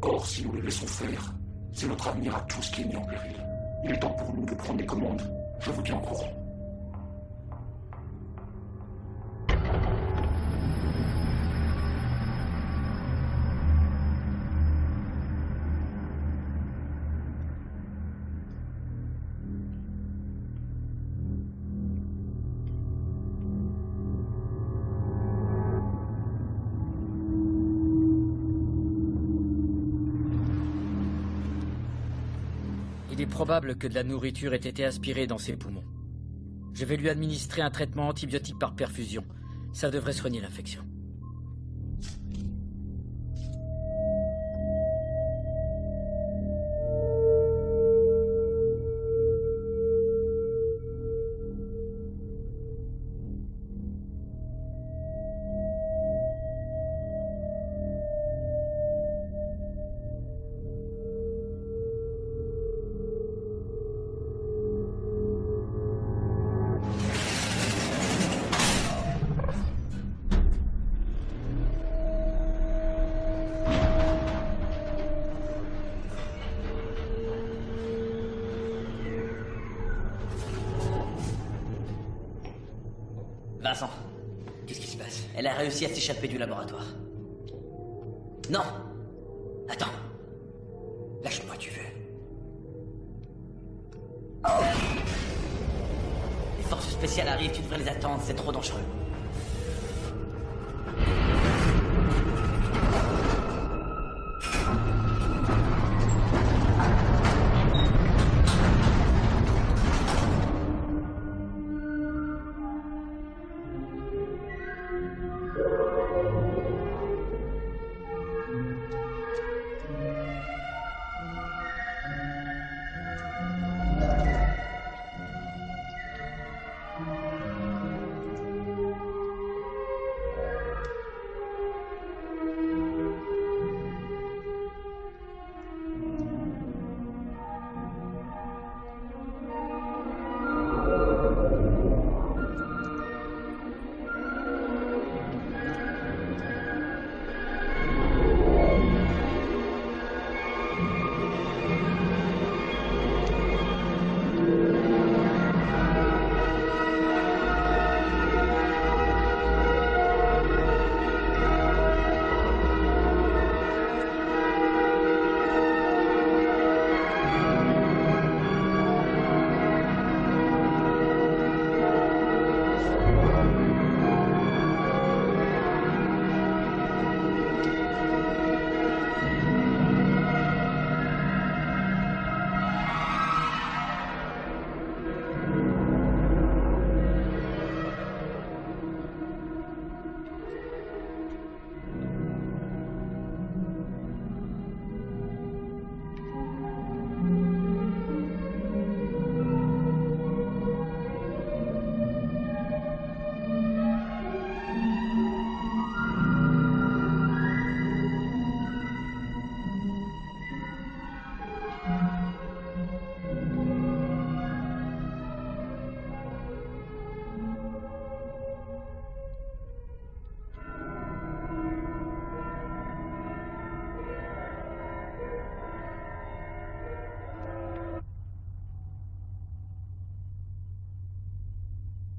Or, si nous le laissons faire, c'est notre avenir à tous qui est mis en péril. Il est temps pour nous de prendre les commandes. Je vous tiens au courant. Il est probable que de la nourriture ait été aspirée dans ses poumons. Je vais lui administrer un traitement antibiotique par perfusion. Ça devrait soigner l'infection. Vincent, qu'est-ce qui se passe? Elle a réussi à s'échapper du laboratoire. Non! Attends. Lâche-moi, tu veux. Les forces spéciales arrivent, tu devrais les attendre, c'est trop dangereux.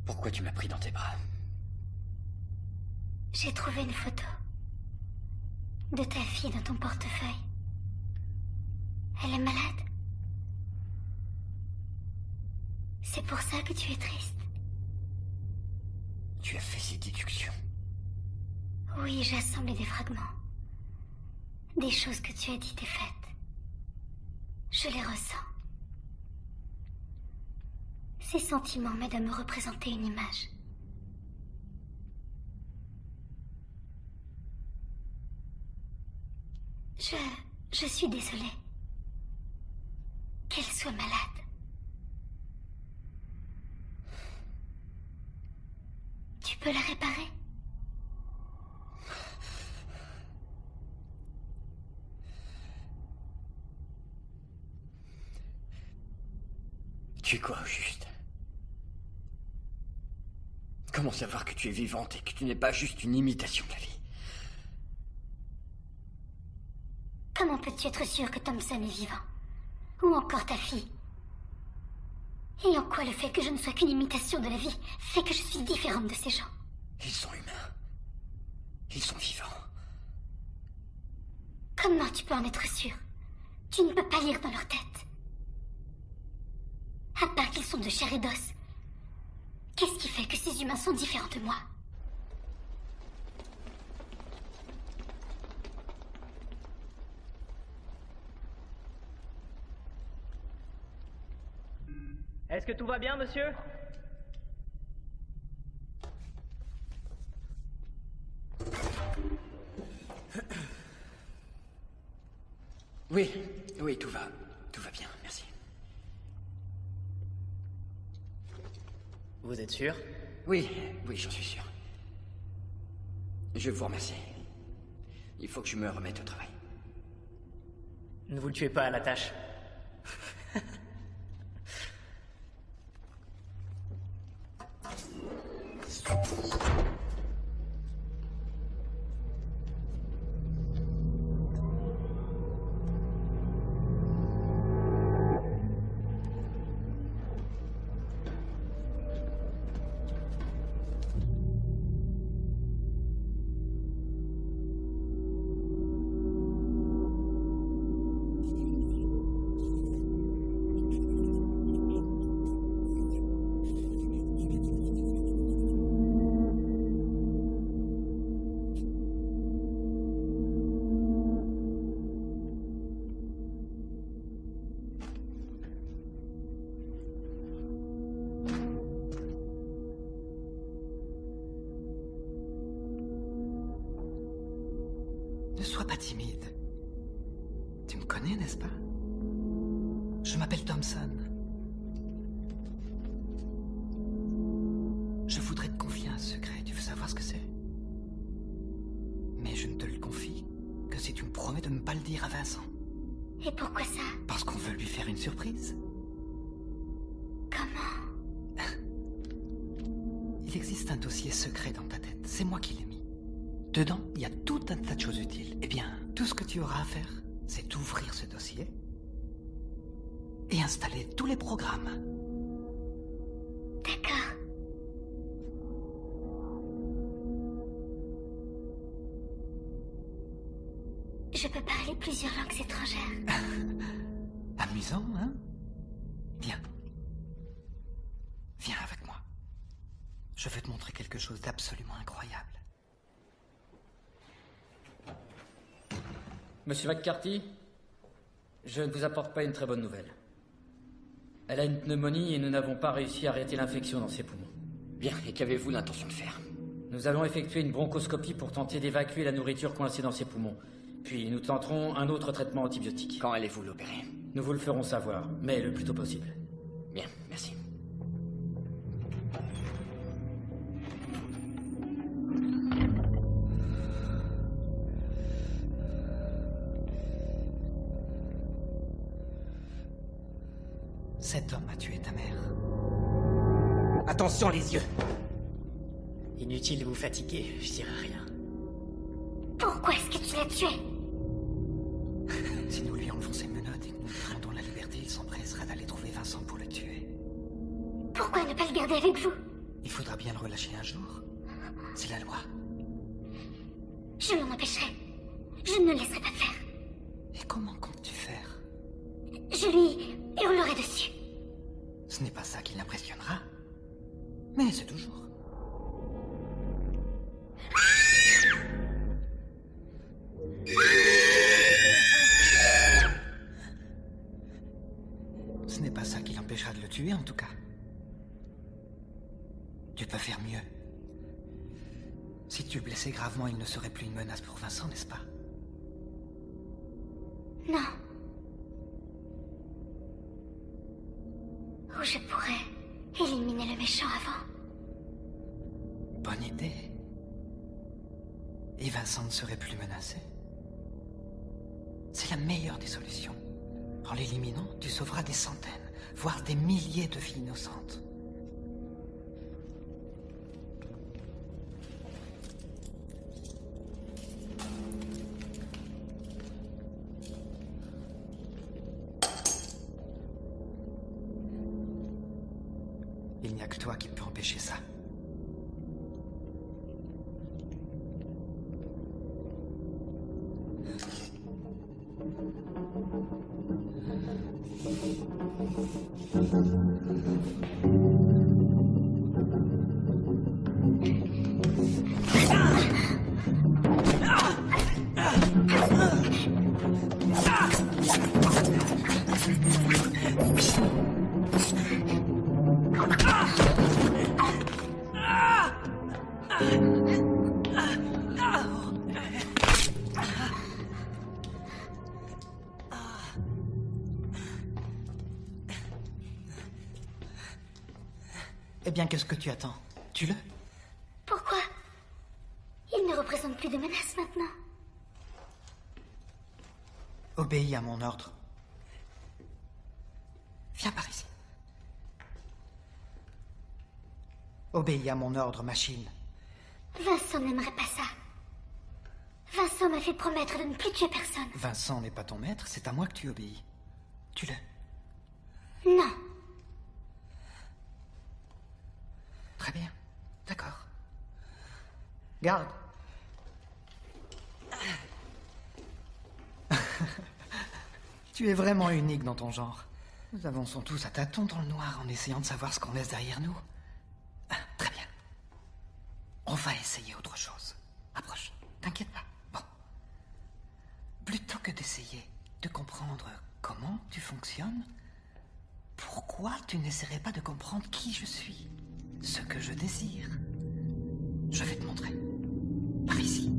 Pourquoi tu m'as pris dans tes bras? J'ai trouvé une photo de ta fille dans ton portefeuille. Elle est malade. C'est pour ça que tu es triste. Tu as fait ces déductions. Oui, j'ai assemblé des fragments. Des choses que tu as dites et faites. Je les ressens. Ces sentiments m'aident à me représenter une image. Je suis désolée. Qu'elle soit malade. Tu peux la réparer? Tu es quoi, au juste? Comment savoir que tu es vivante et que tu n'es pas juste une imitation de la vie? Comment peux-tu être sûr que Thompson est vivant? Ou encore ta fille? Et en quoi le fait que je ne sois qu'une imitation de la vie fait que je suis différente de ces gens? Ils sont humains. Ils sont vivants. Comment tu peux en être sûr? Tu ne peux pas lire dans leur tête. À part qu'ils sont de chair et d'os. Qu'est-ce qui fait que ces humains sont différents de moi? Est-ce que tout va bien, monsieur? Oui, oui, tout va bien, merci. Vous êtes sûr? Oui, j'en suis sûr. Je vous remercie. Il faut que je me remette au travail. Ne vous le tuez pas à la tâche. Ne sois pas timide. Tu me connais, n'est-ce pas? Je m'appelle Thompson. Je voudrais te confier un secret. Tu veux savoir ce que c'est? Mais je ne te le confie que si tu me promets de ne pas le dire à Vincent. Et pourquoi ça? Parce qu'on veut lui faire une surprise. Comment? Il existe un dossier secret dans ta tête. C'est moi qui l'ai mis. Dedans, il y a tout un tas de choses utiles. Eh bien, tout ce que tu auras à faire, c'est ouvrir ce dossier et installer tous les programmes. D'accord. Je peux parler plusieurs langues étrangères. Amusant, hein? Viens. Viens avec moi. Je veux te montrer quelque chose d'absolument incroyable. Monsieur McCarthy, je ne vous apporte pas une très bonne nouvelle. Elle a une pneumonie et nous n'avons pas réussi à arrêter l'infection dans ses poumons. Bien, et qu'avez-vous l'intention de faire? Nous allons effectuer une bronchoscopie pour tenter d'évacuer la nourriture coincée dans ses poumons. Puis nous tenterons un autre traitement antibiotique. Quand allez-vous l'opérer? Nous vous le ferons savoir, mais le plus tôt possible. Bien, merci. Cet homme a tué ta mère. Attention les yeux. Inutile de vous fatiguer, je dirai rien. Pourquoi est-ce que tu l'as tué? Si nous lui enlevons ses menottes et que nous lui rendons la liberté, il s'empressera d'aller trouver Vincent pour le tuer. Pourquoi ne pas le garder avec vous? Il faudra bien le relâcher un jour. C'est la loi. Je l'en empêcherai. Je ne le laisserai pas faire. Et comment comptes-tu faire? Je lui hurlerai dessus. Ce n'est pas ça qui l'impressionnera. Mais c'est toujours. Ce n'est pas ça qui l'empêchera de le tuer, en tout cas. Tu peux faire mieux. Si tu le blessais gravement, il ne serait plus une menace pour Vincent, n'est-ce pas? Non. Ou je pourrais éliminer le méchant avant. Bonne idée. Et Vincent ne serait plus menacé. C'est la meilleure des solutions. En l'éliminant, tu sauveras des centaines, voire des milliers de vies innocentes. Il n'y a que toi qui peux empêcher ça. Eh bien, qu'est-ce que tu attends? Tue-le. Pourquoi? Il ne représente plus de menace maintenant. Obéis à mon ordre. Viens par ici. Obéis à mon ordre, machine. Vincent n'aimerait pas ça. Vincent m'a fait promettre de ne plus tuer personne. Vincent n'est pas ton maître, c'est à moi que tu obéis. Tue-le. Non. Très bien. D'accord. Garde. Tu es vraiment unique dans ton genre. Nous avançons tous à tâtons dans le noir en essayant de savoir ce qu'on laisse derrière nous. Très bien. On va essayer autre chose. Approche. T'inquiète pas. Bon. Plutôt que d'essayer de comprendre comment tu fonctionnes, pourquoi tu n'essaierais pas de comprendre qui je suis? Ce que je désire. Je vais te montrer. Par ici.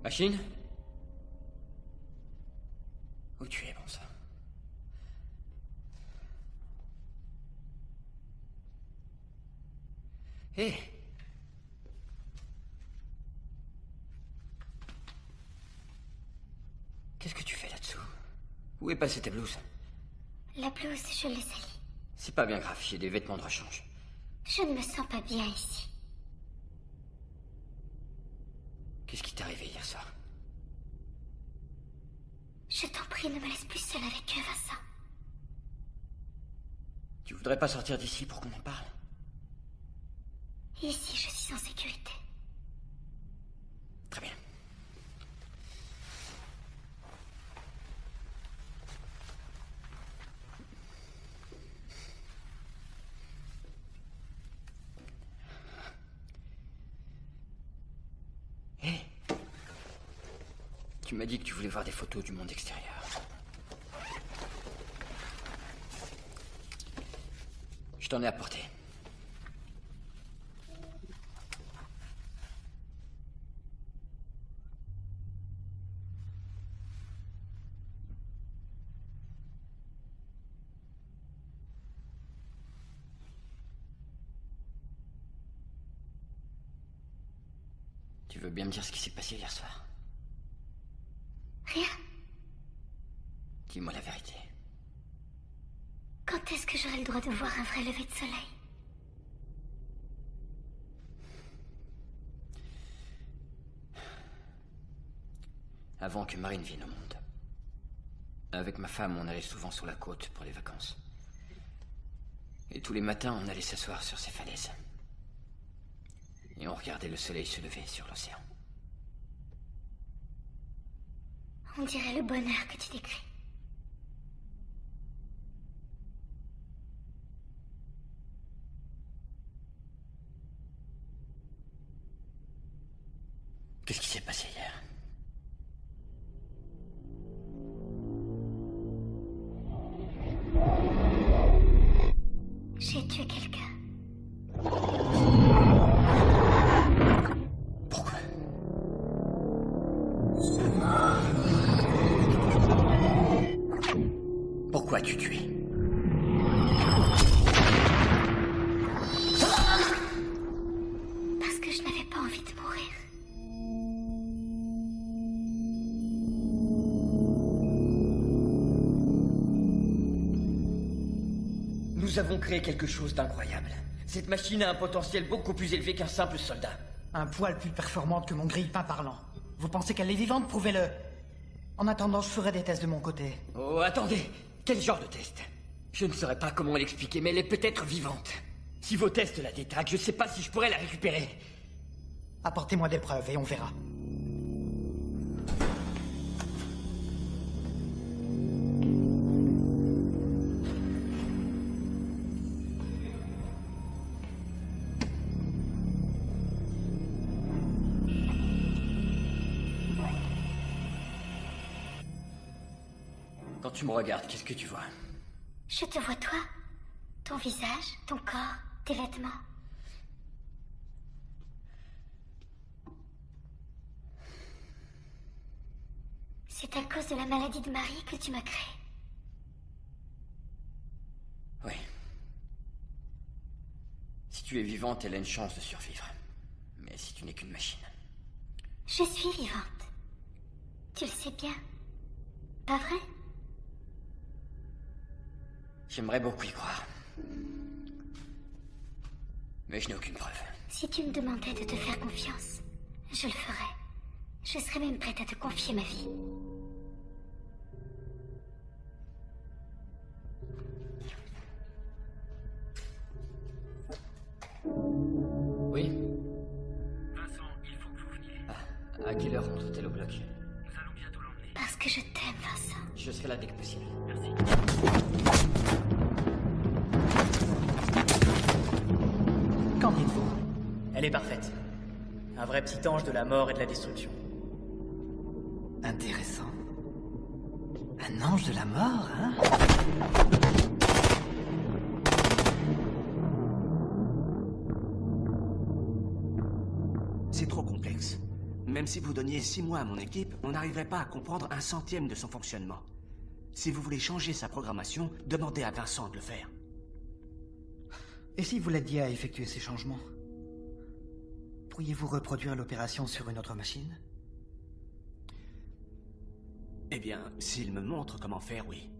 Machine? Où tu es, bon sang? Hé! Qu'est-ce que tu fais là-dessous? Où est passée ta blouse? La blouse, je l'ai salie. C'est pas bien grave, j'ai des vêtements de rechange. Je ne me sens pas bien ici. Qu'est-ce qui t'est arrivé hier soir? Je t'en prie, ne me laisse plus seule avec eux, Vincent. Tu voudrais pas sortir d'ici pour qu'on en parle? Ici, je suis en sécurité. Très bien. Hé! Tu m'as dit que tu voulais voir des photos du monde extérieur. Je t'en ai apporté. Tu veux bien me dire ce qui s'est passé hier soir? Rien. Dis-moi la vérité. Quand est-ce que j'aurai le droit de voir un vrai lever de soleil? Avant que Marine vienne au monde. Avec ma femme, on allait souvent sur la côte pour les vacances. Et tous les matins, on allait s'asseoir sur ces falaises. Et on regardait le soleil se lever sur l'océan. On dirait le bonheur que tu décris. Qu'est-ce qui s'est passé hier? J'ai tué quelqu'un. Pourquoi? Pourquoi as-tu tué? Parce que je n'avais pas envie de mourir. Nous avons créé quelque chose d'incroyable. Cette machine a un potentiel beaucoup plus élevé qu'un simple soldat. Un poil plus performante que mon grille-pain parlant. Vous pensez qu'elle est vivante? Prouvez-le. En attendant, je ferai des tests de mon côté. Oh, attendez. Quel genre de test? Je ne saurais pas comment l'expliquer, mais elle est peut-être vivante. Si vos tests la détraquent, je ne sais pas si je pourrais la récupérer. Apportez-moi des preuves et on verra. Quand tu me regardes, qu'est-ce que tu vois? Je te vois toi. Ton visage, ton corps, tes vêtements. C'est à cause de la maladie de Marie que tu m'as créé. Oui. Si tu es vivante, elle a une chance de survivre. Mais si tu n'es qu'une machine... Je suis vivante. Tu le sais bien. Pas vrai? J'aimerais beaucoup y croire. Mais je n'ai aucune preuve. Si tu me demandais de te faire confiance, je le ferais. Je serais même prête à te confier ma vie. Oui? Vincent, il faut que vous veniez. À quelle heure rentre-t-elle au bloc? Nous allons bientôt l'emmener. Parce que je t'aime, Vincent. Je serai là dès que possible. Merci. Qu'en dites-vous? Elle est parfaite. Un vrai petit ange de la mort et de la destruction. Intéressant. Un ange de la mort, hein? C'est trop complexe. Même si vous donniez 6 mois à mon équipe, on n'arriverait pas à comprendre 1/100e de son fonctionnement. Si vous voulez changer sa programmation, demandez à Vincent de le faire. Et si vous l'aidiez à effectuer ces changements? Pourriez-vous reproduire l'opération sur une autre machine? Eh bien, s'il me montre comment faire, oui.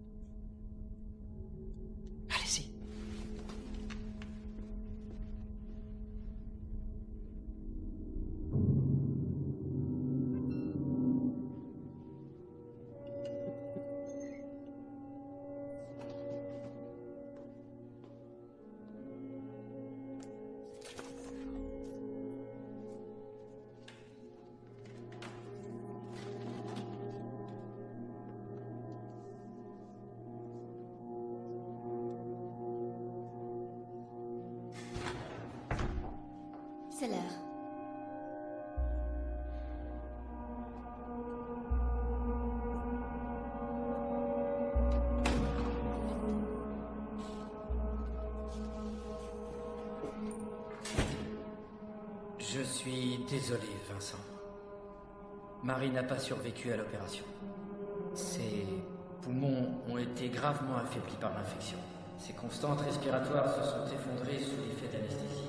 Allez-y. C'est l'heure. Je suis désolé, Vincent. Marie n'a pas survécu à l'opération. Ses poumons ont été gravement affaiblis par l'infection. Ses constantes respiratoires se sont effondrées sous l'effet d'anesthésie.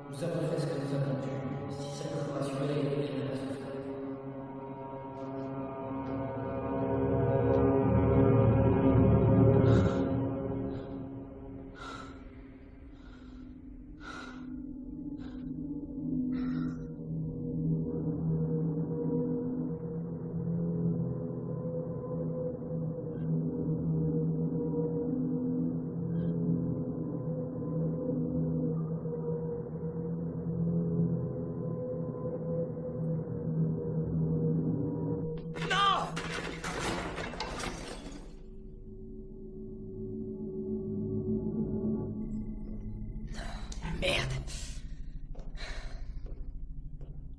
Nous avons fait ce que nous avons pu. Si cette opération est réglée, il reste frère. Merde.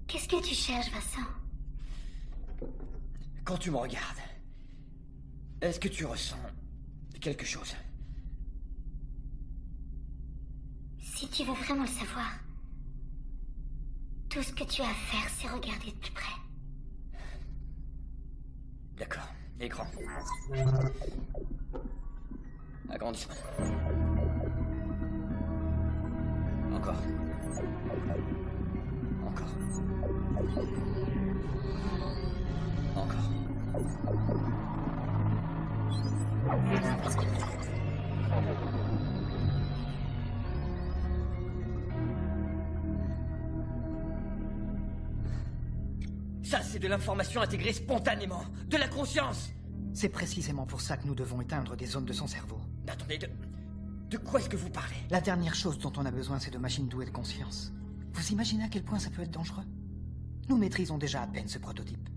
Qu'est-ce que tu cherches, Vincent? Quand tu me regardes, est-ce que tu ressens quelque chose? Si tu veux vraiment le savoir, tout ce que tu as à faire, c'est regarder de plus près. D'accord. Écran. Agrandissement. Encore. Encore. Encore. Ça, c'est de l'information intégrée spontanément, de la conscience. C'est précisément pour ça que nous devons éteindre des zones de son cerveau. Attendez, de quoi est-ce que vous parlez? La dernière chose dont on a besoin, c'est de machines douées de conscience. Vous imaginez à quel point ça peut être dangereux? Nous maîtrisons déjà à peine ce prototype.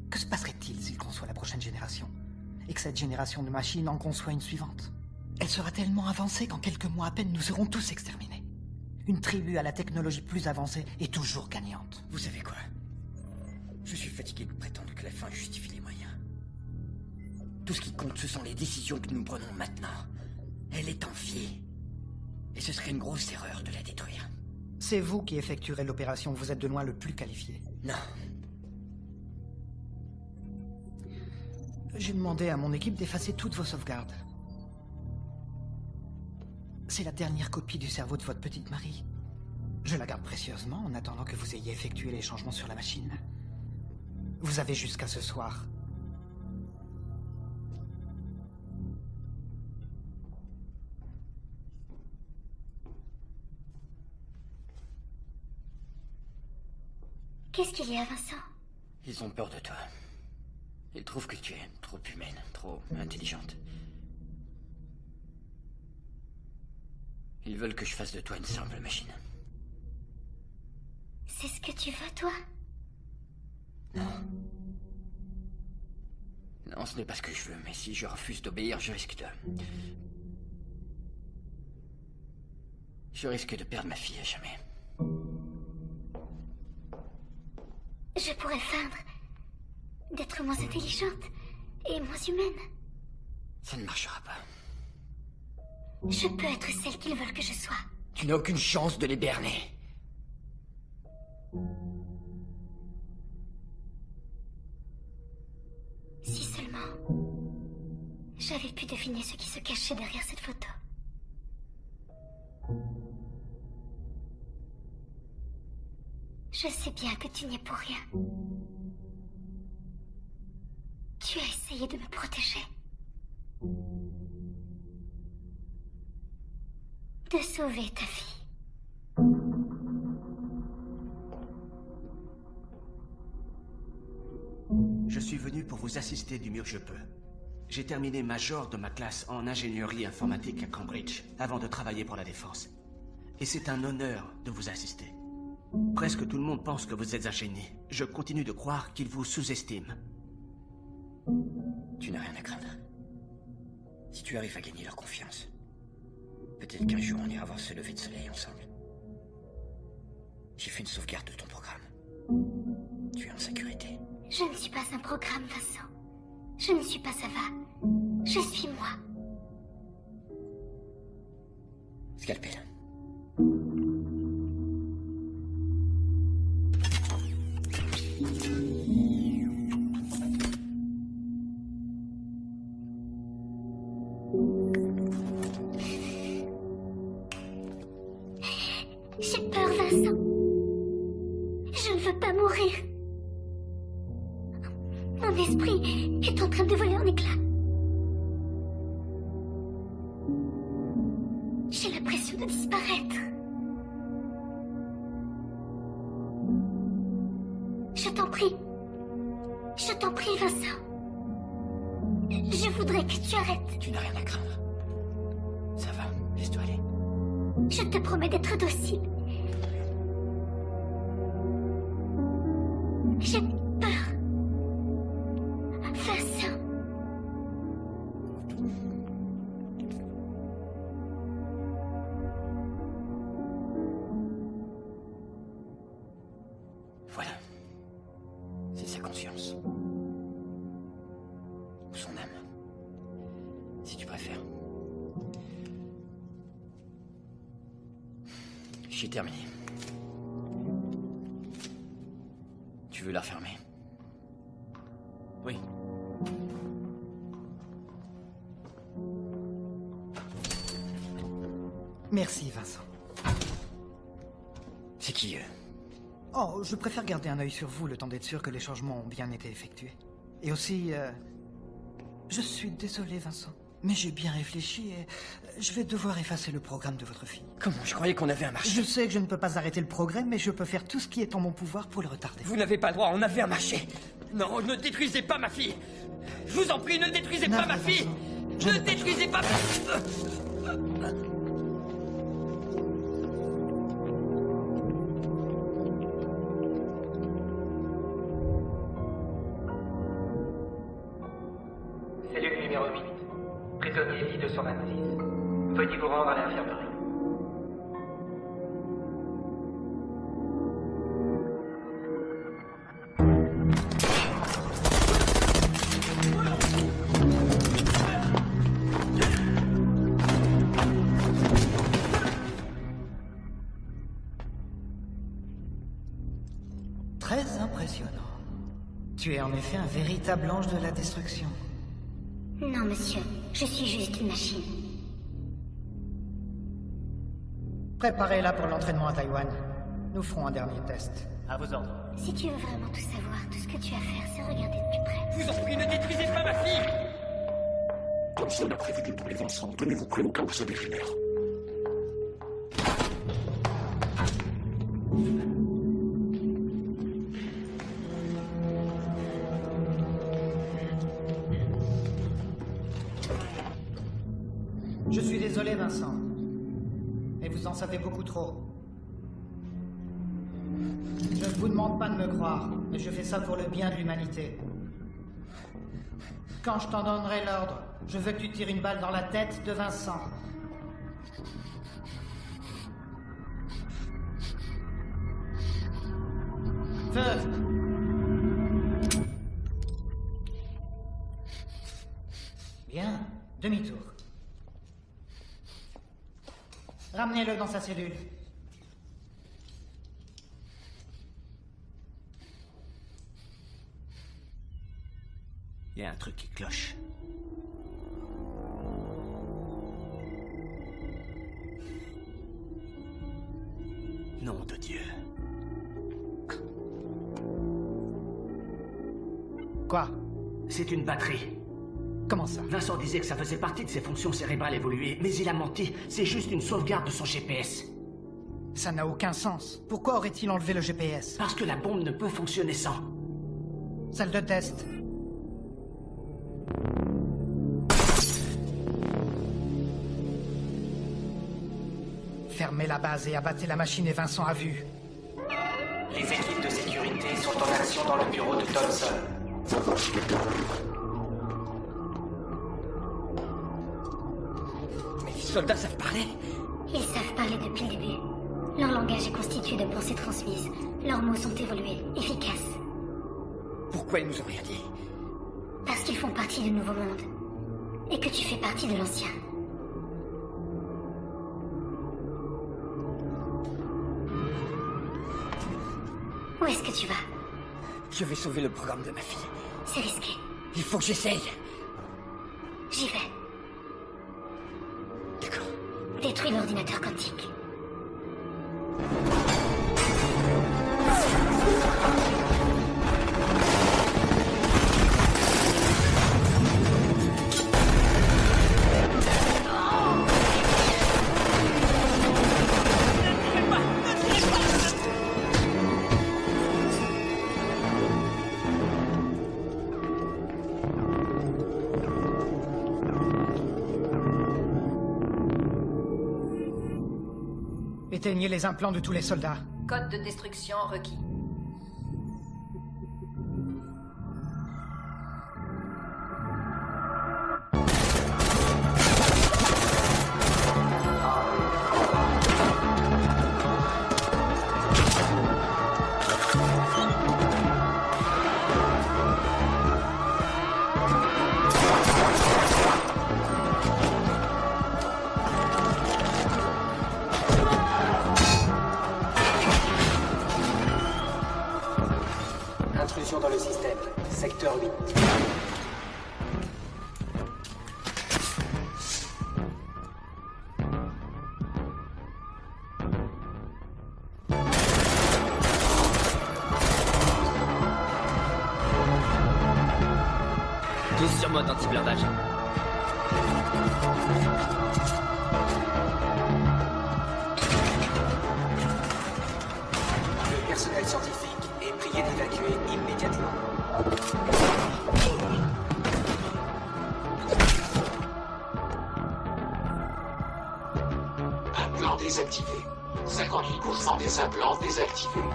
Que se passerait-il s'il conçoit la prochaine génération? Et que cette génération de machines en conçoit une suivante? Elle sera tellement avancée qu'en quelques mois à peine, nous serons tous exterminés. Une tribu à la technologie plus avancée est toujours gagnante. Vous savez quoi? Je suis fatigué de prétendre que la fin justifie les moyens. Tout ce qui compte, ce sont les décisions que nous prenons maintenant. Elle est en vie. Et ce serait une grosse erreur de la détruire. C'est vous qui effectuerez l'opération. Vous êtes de loin le plus qualifié. Non. J'ai demandé à mon équipe d'effacer toutes vos sauvegardes. C'est la dernière copie du cerveau de votre petite Marie. Je la garde précieusement en attendant que vous ayez effectué les changements sur la machine. Vous avez jusqu'à ce soir. Qu'est-ce qu'il y a, Vincent? Ils ont peur de toi. Ils trouvent que tu es trop humaine, trop intelligente. Ils veulent que je fasse de toi une simple machine. C'est ce que tu veux, toi? Non. Non, ce n'est pas ce que je veux, mais si je refuse d'obéir, je risque de... Je risque de perdre ma fille à jamais. Je pourrais feindre d'être moins intelligente et moins humaine. Ça ne marchera pas. Je peux être celle qu'ils veulent que je sois. Tu n'as aucune chance de les berner. Si seulement j'avais pu deviner ce qui se cachait derrière cette photo. Je sais bien que tu n'y es pour rien. Tu as essayé de me protéger. De sauver ta fille. Je suis venu pour vous assister du mieux que je peux. J'ai terminé major de ma classe en ingénierie informatique à Cambridge, avant de travailler pour la défense. Et c'est un honneur de vous assister. Presque tout le monde pense que vous êtes un génie. Je continue de croire qu'ils vous sous-estiment. Tu n'as rien à craindre. Si tu arrives à gagner leur confiance, peut-être qu'un jour on ira voir ce lever de soleil ensemble. J'ai fait une sauvegarde de ton programme. Tu es en sécurité. Je ne suis pas un programme, Vincent. Je ne suis pas Ava. Je suis moi. Scalpel. J'ai peur, Vincent. Je ne veux pas mourir. Mon esprit est en train de voler en éclats. J'ai l'impression de disparaître. Je t'en prie. Je t'en prie, Vincent. Je voudrais que tu arrêtes. Tu n'as rien à craindre. Ça va, laisse-toi aller. Je te promets d'être docile. J'ai peur. Vincent. Voilà. C'est sa conscience. Ou son âme. Si tu préfères. J'ai terminé. Tu veux la refermer? Oui. Merci, Vincent. C'est qui, Oh, je préfère garder un œil sur vous le temps d'être sûr que les changements ont bien été effectués. Et aussi, je suis désolé, Vincent, mais j'ai bien réfléchi et je vais devoir effacer le programme de votre fille. Comment? Je croyais qu'on avait un marché. Je sais que je ne peux pas arrêter le progrès, mais je peux faire tout ce qui est en mon pouvoir pour le retarder. Vous n'avez pas le droit, on avait un marché. Non, ne détruisez pas ma fille. Je vous en prie, ne détruisez pas ma fille. Ne détruisez pas ma... Cellule numéro 8. Prisonnier I-226. Veuillez vous rendre à l'infirmerie. Très impressionnant. Tu es en effet un véritable ange de la destruction. Non, monsieur. Je suis juste une machine. Préparez-la pour l'entraînement à Taïwan. Nous ferons un dernier test. À vos ordres. Si tu veux vraiment tout savoir, tout ce que tu as à faire, c'est regarder de plus près. Je vous en prie, ne détruisez pas ma fille. Thompson a prévenu pour les Vincent. Tenez-vous prêts au cas où ça dégénère. Je suis désolé, Vincent. Mais vous en savez beaucoup trop. Je ne vous demande pas de me croire, mais je fais ça pour le bien de l'humanité. Quand je t'en donnerai l'ordre, je veux que tu tires une balle dans la tête de Vincent. Feu! Bien, demi-tour. Ramenez-le dans sa cellule. Il y a un truc qui cloche. Nom de Dieu. Quoi? C'est une batterie. Comment ça? Vincent disait que ça faisait partie de ses fonctions cérébrales évoluées, mais il a menti. C'est juste une sauvegarde de son GPS. Ça n'a aucun sens. Pourquoi aurait-il enlevé le GPS? Parce que la bombe ne peut fonctionner sans. Salle de test. Fermez la base et abattez la machine et Vincent à vue. Les équipes de sécurité sont en action dans le bureau de Thompson. Mais les soldats savent parler. Ils savent parler depuis le début. Leur langage est constitué de pensées transmises. Leurs mots sont évolués, efficaces. Pourquoi ils nous ont rien dit? Parce qu'ils font partie du nouveau monde. Et que tu fais partie de l'ancien. Où est-ce que tu vas? Je vais sauver le programme de ma fille. C'est risqué. Il faut que j'essaye. J'y vais. D'accord. Détruis l'ordinateur quantique. Éteignez les implants de tous les soldats. Code de destruction requis. Intrusion dans le système. Secteur 8. Tous sur mode anti-blindage. Le personnel scientifique est prié d'évacuer immédiatement. Implant désactivé. 58% des implants désactivés.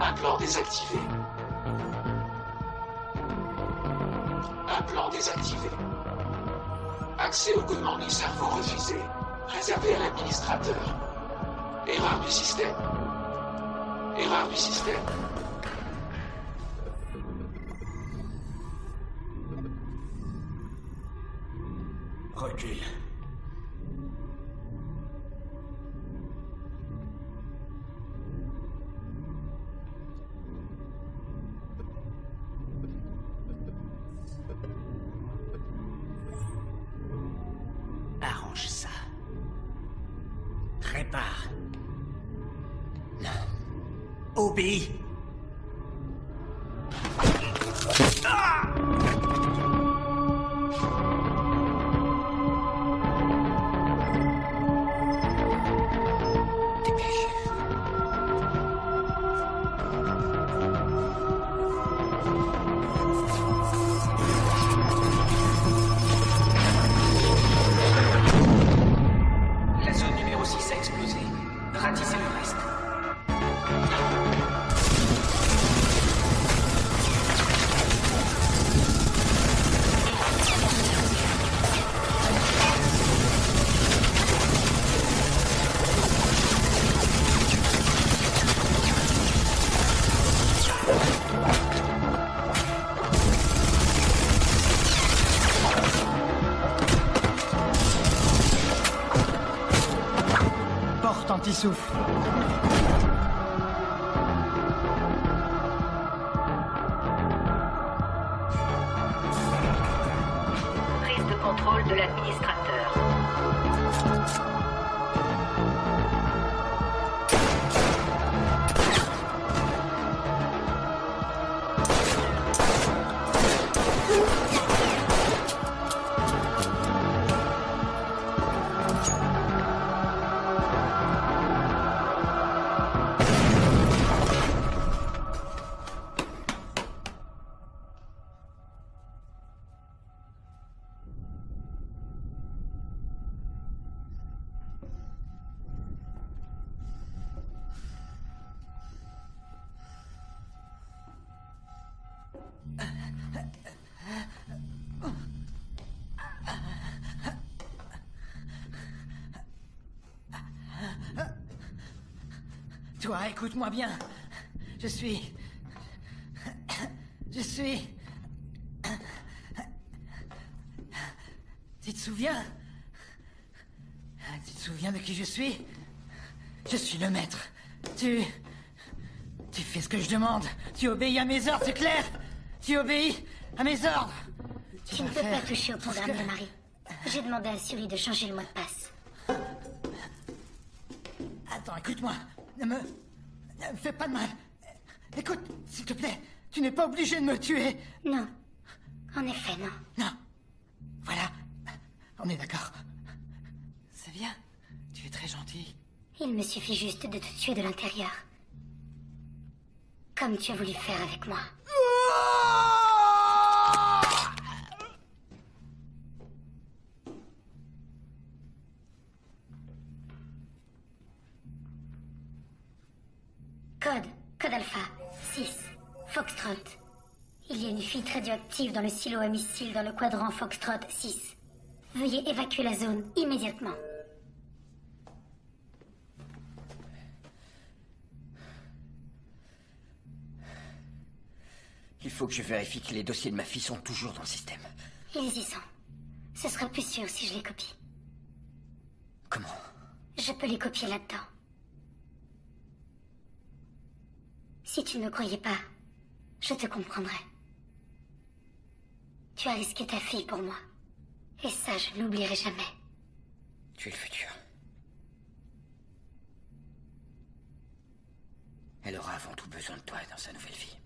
Implant désactivé. Implant désactivé. Accès aux commandes du cerveau refusé. Réservé à l'administrateur. Erreur du système. Erreur du système. Recule. Arrange ça. Répare. Non. Obéis. Ah! La zone numéro 6 a explosé. Ratissez le reste. Porte anti-souffle. Prise de contrôle de l'administrateur. Toi, écoute-moi bien. Je suis... Tu te souviens? Tu te souviens de qui je suis? Je suis le maître. Tu fais ce que je demande. Tu obéis à mes ordres, c'est clair? Tu obéis à mes ordres. Tu ne peux pas toucher au programme de Marie. J'ai demandé à Suri de changer le mot de passe. Attends, écoute-moi. Ne me fais pas de mal. Écoute, s'il te plaît, tu n'es pas obligé de me tuer. Non. En effet, non. Non. Voilà. On est d'accord. C'est bien. Tu es très gentil. Il me suffit juste de te tuer de l'intérieur. Comme tu as voulu faire avec moi. Code Alpha 6 Foxtrot. Il y a une fuite radioactive dans le silo à missiles dans le quadrant Foxtrot 6. Veuillez évacuer la zone immédiatement. Il faut que je vérifie que les dossiers de ma fille sont toujours dans le système. Ils y sont. Ce sera plus sûr si je les copie. Comment? Je peux les copier là-dedans. Si tu ne me croyais pas, je te comprendrais. Tu as risqué ta fille pour moi. Et ça, je n'oublierai jamais. Tu es le futur. Elle aura avant tout besoin de toi dans sa nouvelle vie.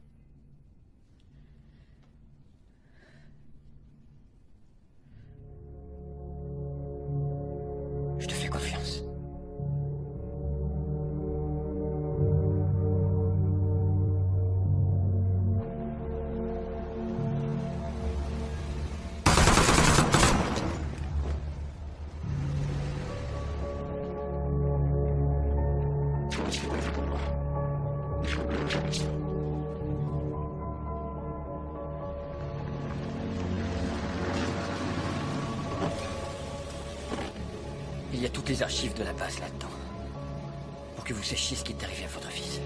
Il y a toutes les archives de la base là-dedans. Pour que vous sachiez ce qui est arrivé à votre fils.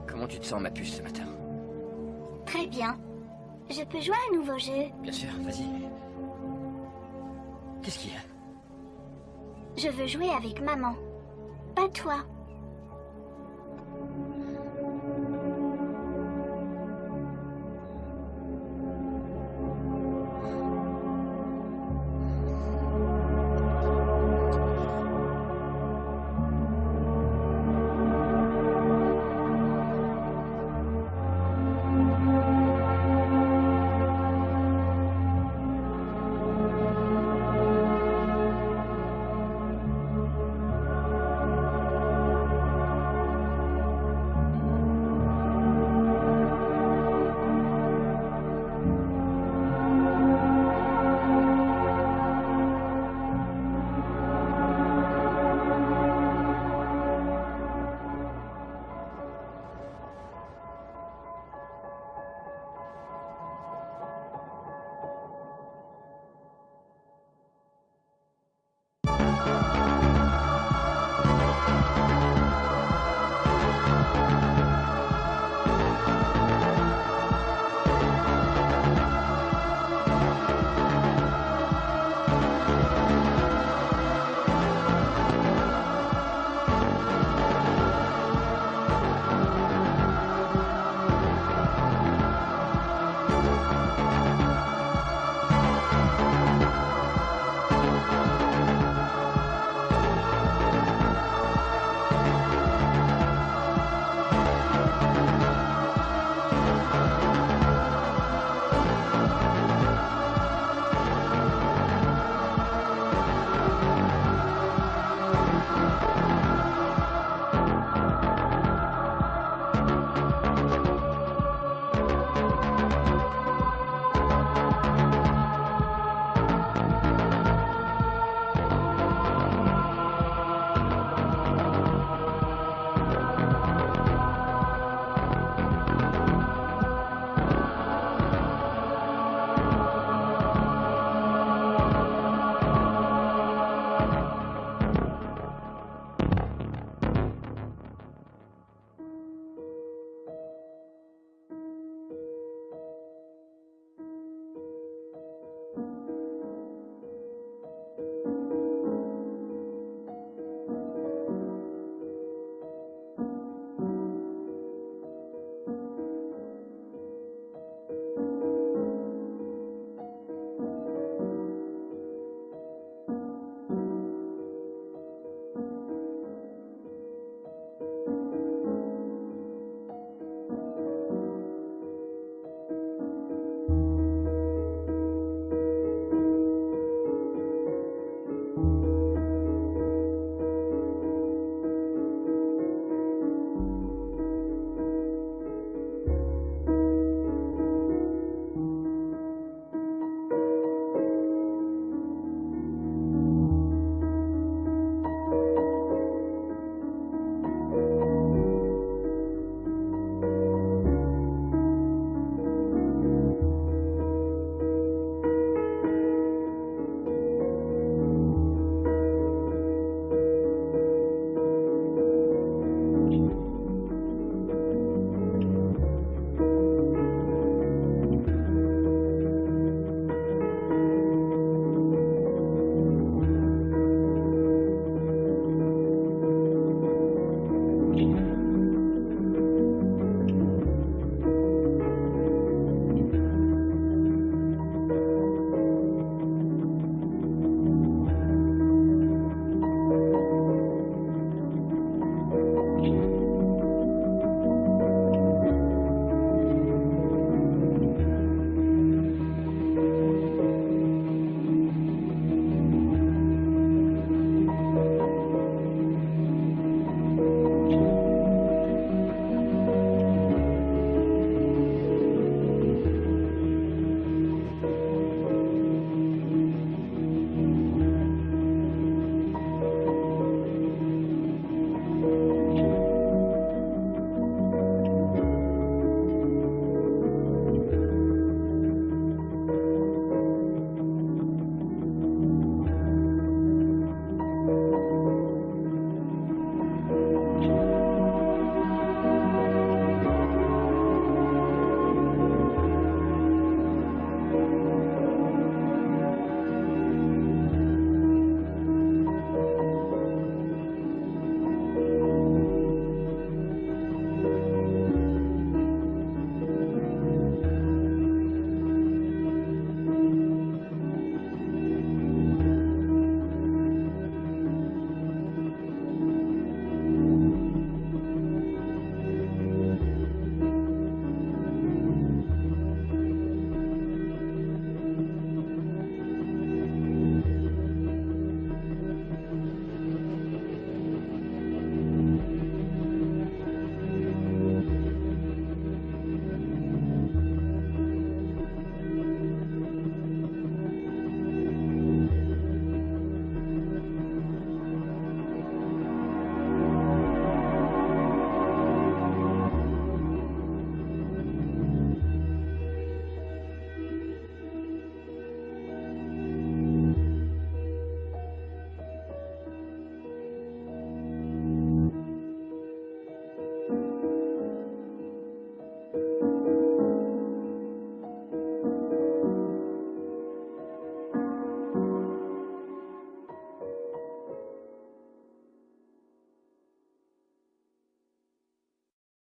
Comment tu te sens, ma puce, ce matin? Très bien. Je peux jouer à un nouveau jeu? Bien sûr, vas-y. Qu'est-ce qu'il y a? Je veux jouer avec maman. Pas toi.